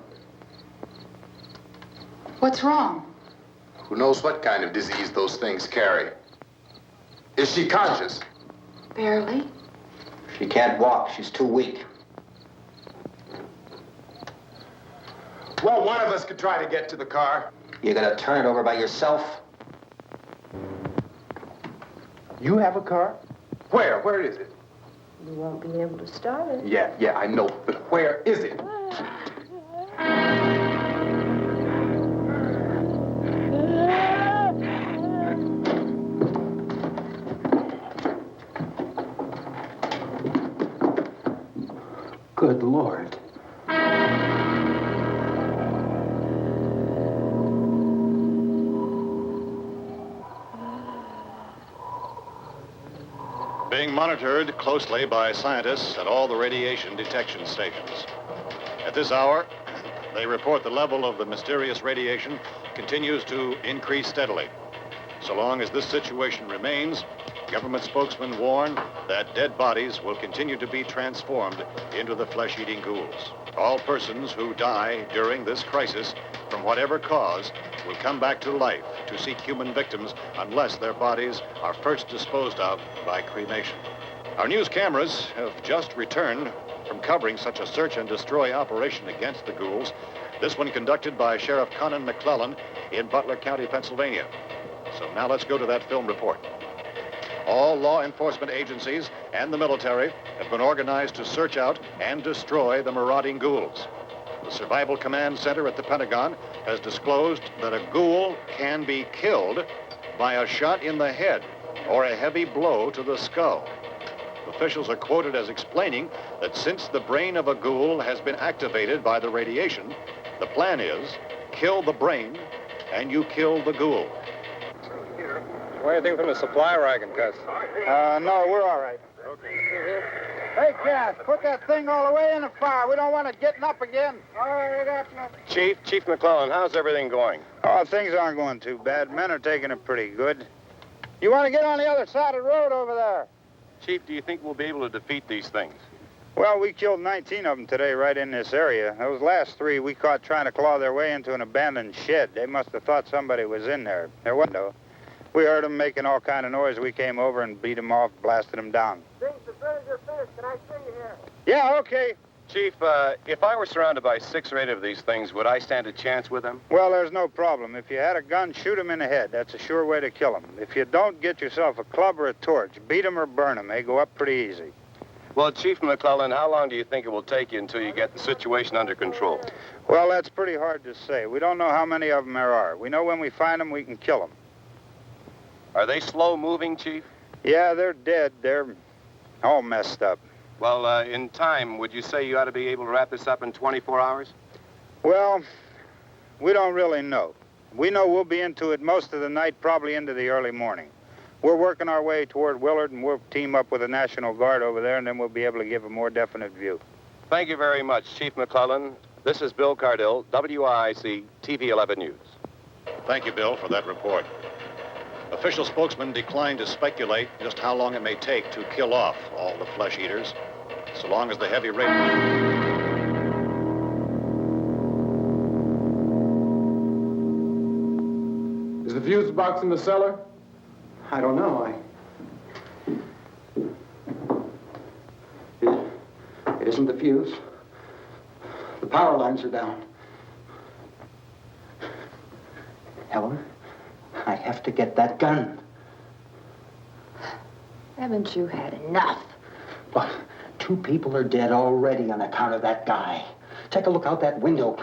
What's wrong? Who knows what kind of disease those things carry? Is she conscious? Barely. She can't walk. She's too weak. Well, one of us could try to get to the car. You gonna turn it over by yourself? You have a car? Where? Where is it? You won't be able to start it. Yeah, I know. But where is it? Good Lord. Being monitored closely by scientists at all the radiation detection stations. At this hour, they report the level of the mysterious radiation continues to increase steadily. So long as this situation remains, government spokesmen warn that dead bodies will continue to be transformed into the flesh-eating ghouls. All persons who die during this crisis, from whatever cause, will come back to life to seek human victims unless their bodies are first disposed of by cremation. Our news cameras have just returned from covering such a search and destroy operation against the ghouls, this one conducted by Sheriff Conan McClellan in Butler County, Pennsylvania. So now let's go to that film report. All law enforcement agencies and the military have been organized to search out and destroy the marauding ghouls. The Survival Command Center at the Pentagon has disclosed that a ghoul can be killed by a shot in the head or a heavy blow to the skull. Officials are quoted as explaining that since the brain of a ghoul has been activated by the radiation, the plan is kill the brain and you kill the ghoul. What do you think from the supply wagon, Gus? No, we're all right. Okay. Hey, Cass, put that thing all the way in the fire. We don't want it getting up again. All right, Chief McClellan, how's everything going? Oh, things aren't going too bad. Men are taking it pretty good. You want to get on the other side of the road over there? Chief, do you think we'll be able to defeat these things? Well, we killed 19 of them today right in this area. Those last 3 we caught trying to claw their way into an abandoned shed. They must have thought somebody was in there. There wasn't, though. We heard them making all kind of noise. We came over and beat them off, blasted them down. Things as soon as you're finished, can I see you here? Yeah, okay. Chief, if I were surrounded by 6 or 8 of these things, would I stand a chance with them? Well, there's no problem. If you had a gun, shoot them in the head. That's a sure way to kill them. If you don't, get yourself a club or a torch. Beat them or burn them. They go up pretty easy. Well, Chief McClellan, how long do you think it will take you until you get the situation under control? Well, that's pretty hard to say. We don't know how many of them there are. We know when we find them, we can kill them. Are they slow-moving, Chief? Yeah, they're dead. They're all messed up. Well, in time, would you say you ought to be able to wrap this up in 24 hours? Well, we don't really know. We know we'll be into it most of the night, probably into the early morning. We're working our way toward Willard, and we'll team up with the National Guard over there, and then we'll be able to give a more definite view. Thank you very much, Chief McClellan. This is Bill Cardill, WIC TV 11 News. Thank you, Bill, for that report. Official spokesmen declined to speculate just how long it may take to kill off all the flesh eaters, so long as the heavy rain... Is the fuse box in the cellar? I don't know. It isn't the fuse. The power lines are down. Helen, I have to get that gun. Haven't you had enough? But 2 people are dead already on account of that guy. Take a look out that window.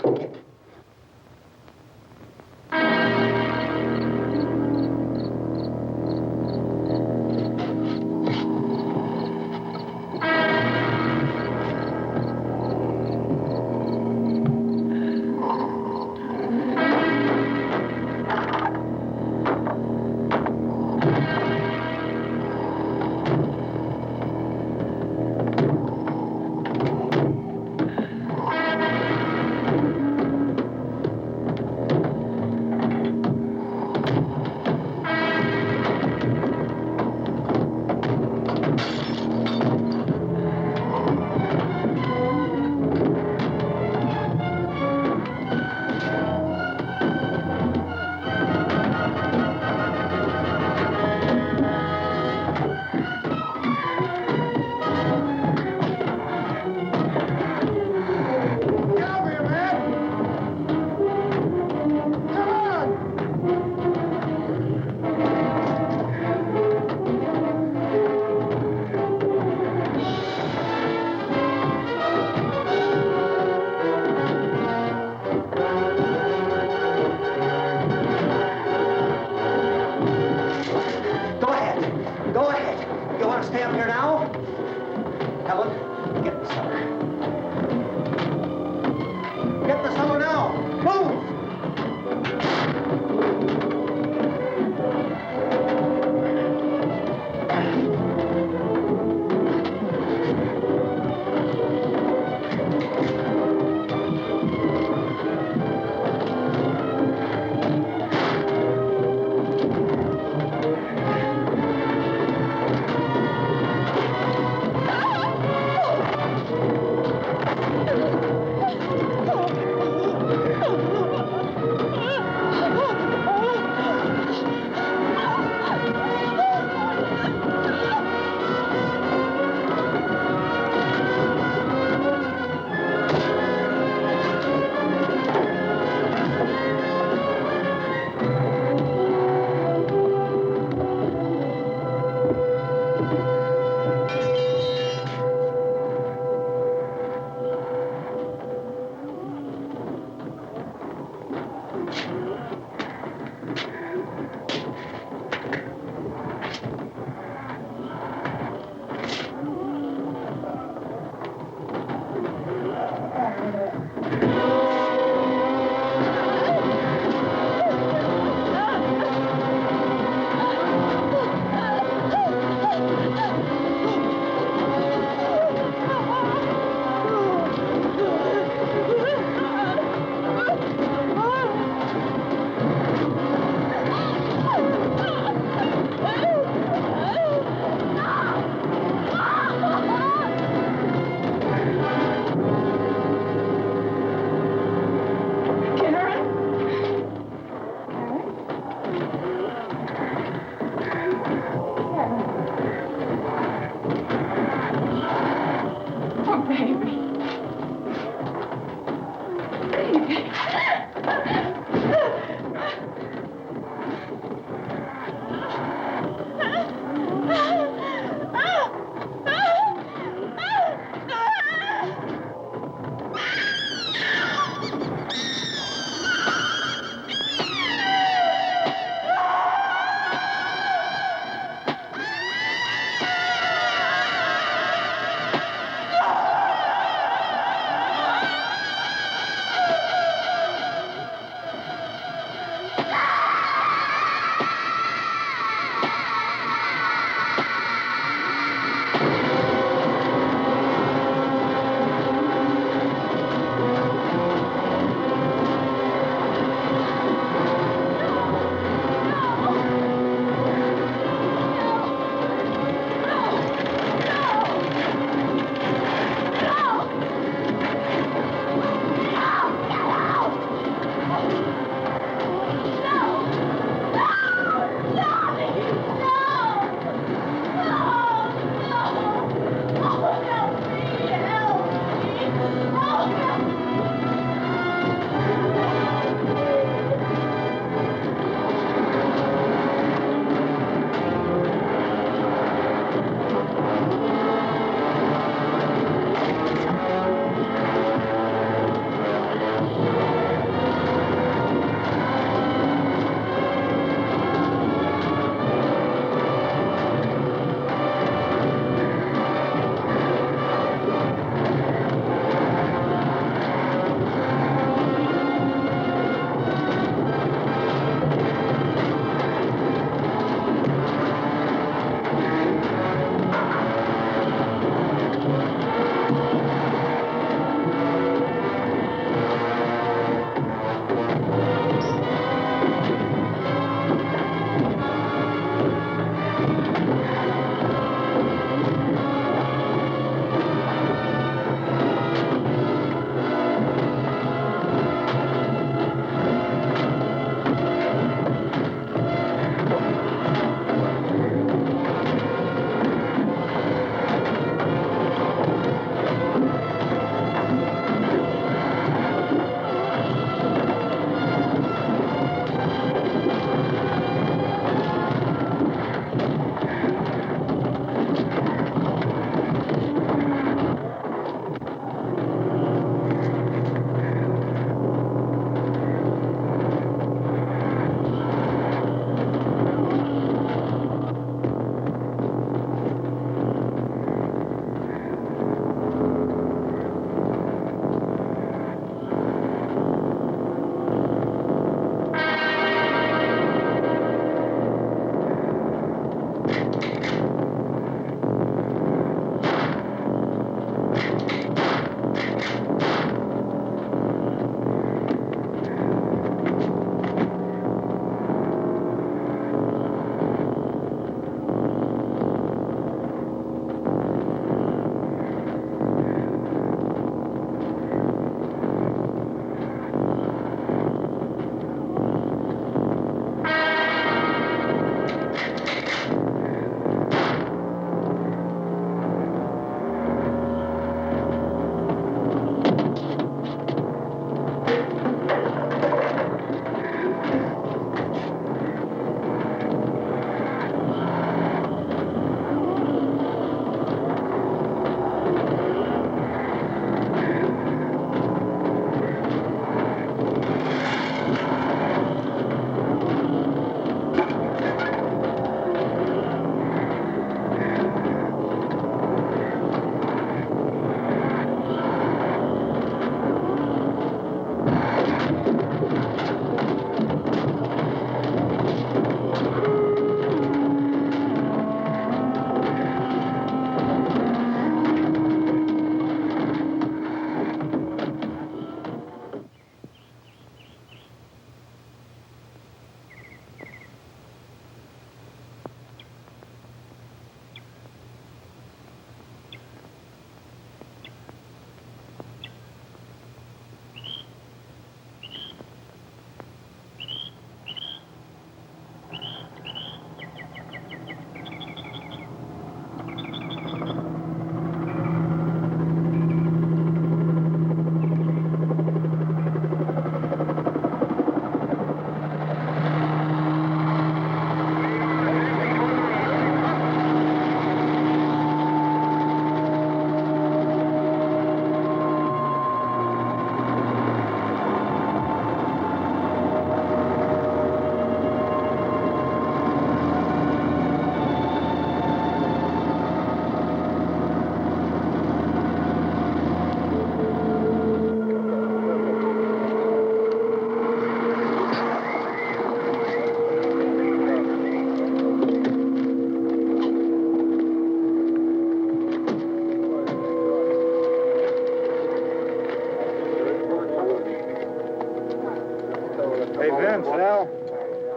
Hey, Vince, Al,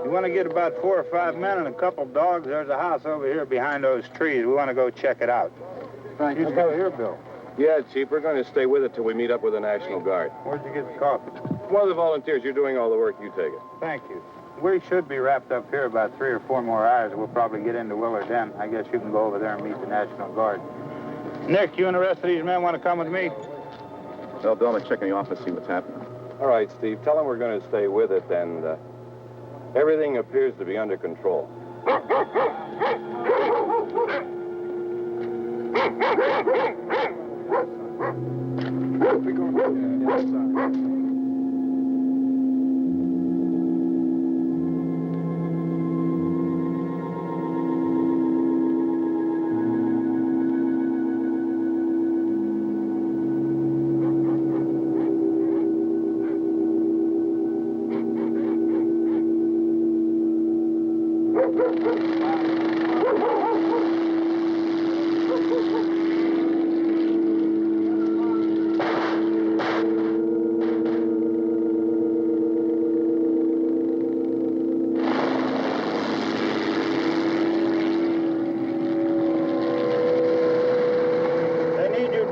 you want to get about 4 or 5 men and a couple dogs? There's a house over here behind those trees. We want to go check it out. Thank You go here, Bill. Yeah, Chief, we're going to stay with it till we meet up with the National Guard. Where'd you get the coffee? One of the volunteers, you're doing all the work, you take it. Thank you. We should be wrapped up here about 3 or 4 more hours. We'll probably get into Willard then. I guess you can go over there and meet the National Guard. Nick, you and the rest of these men want to come with me? Well, Bill, I'm checking the office, see what's happening. All right, Steve, tell them we're going to stay with it, and everything appears to be under control.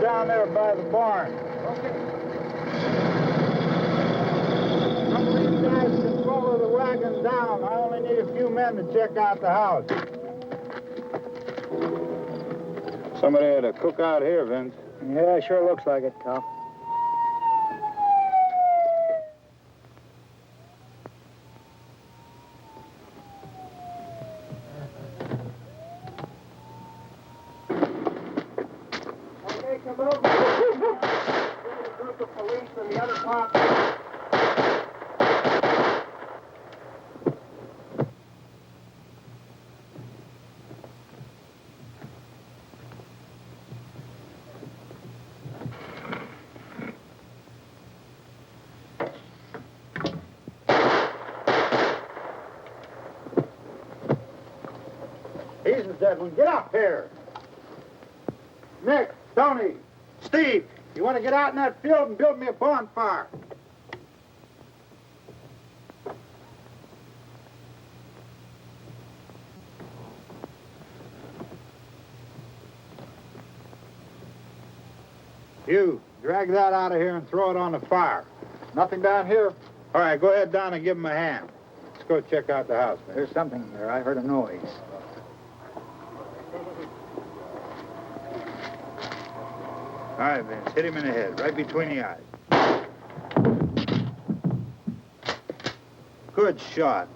Down there by the barn. Okay. Some of these guys can follow the wagon down. I only need a few men to check out the house. Somebody had a cookout here, Vince. Yeah, sure looks like it, Karl. He's the dead one. Get up here. Nick, Tony, Steve, you want to get out in that field and build me a bonfire? You, drag that out of here and throw it on the fire. Nothing down here? All right, go ahead down and give him a hand. Let's go check out the house. There's something there. I heard a noise. All right, Vince, hit him in the head, right between the eyes. Good shot.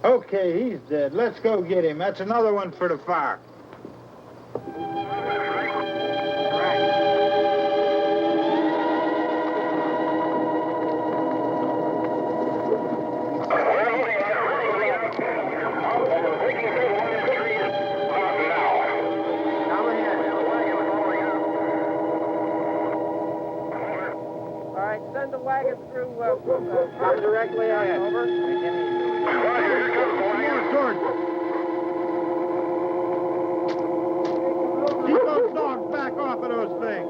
Okay, he's dead. Let's go get him. That's another one for the fire. Come directly on over. Keep those dogs back off of those things.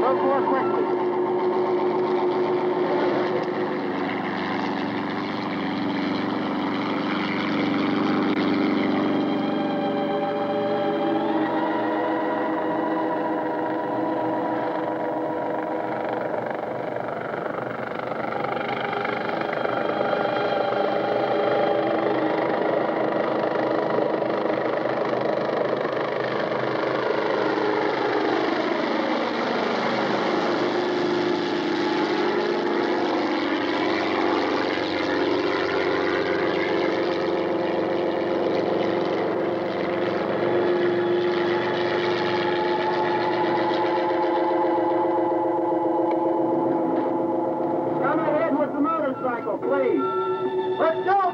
Move more quickly. Please. Let's go,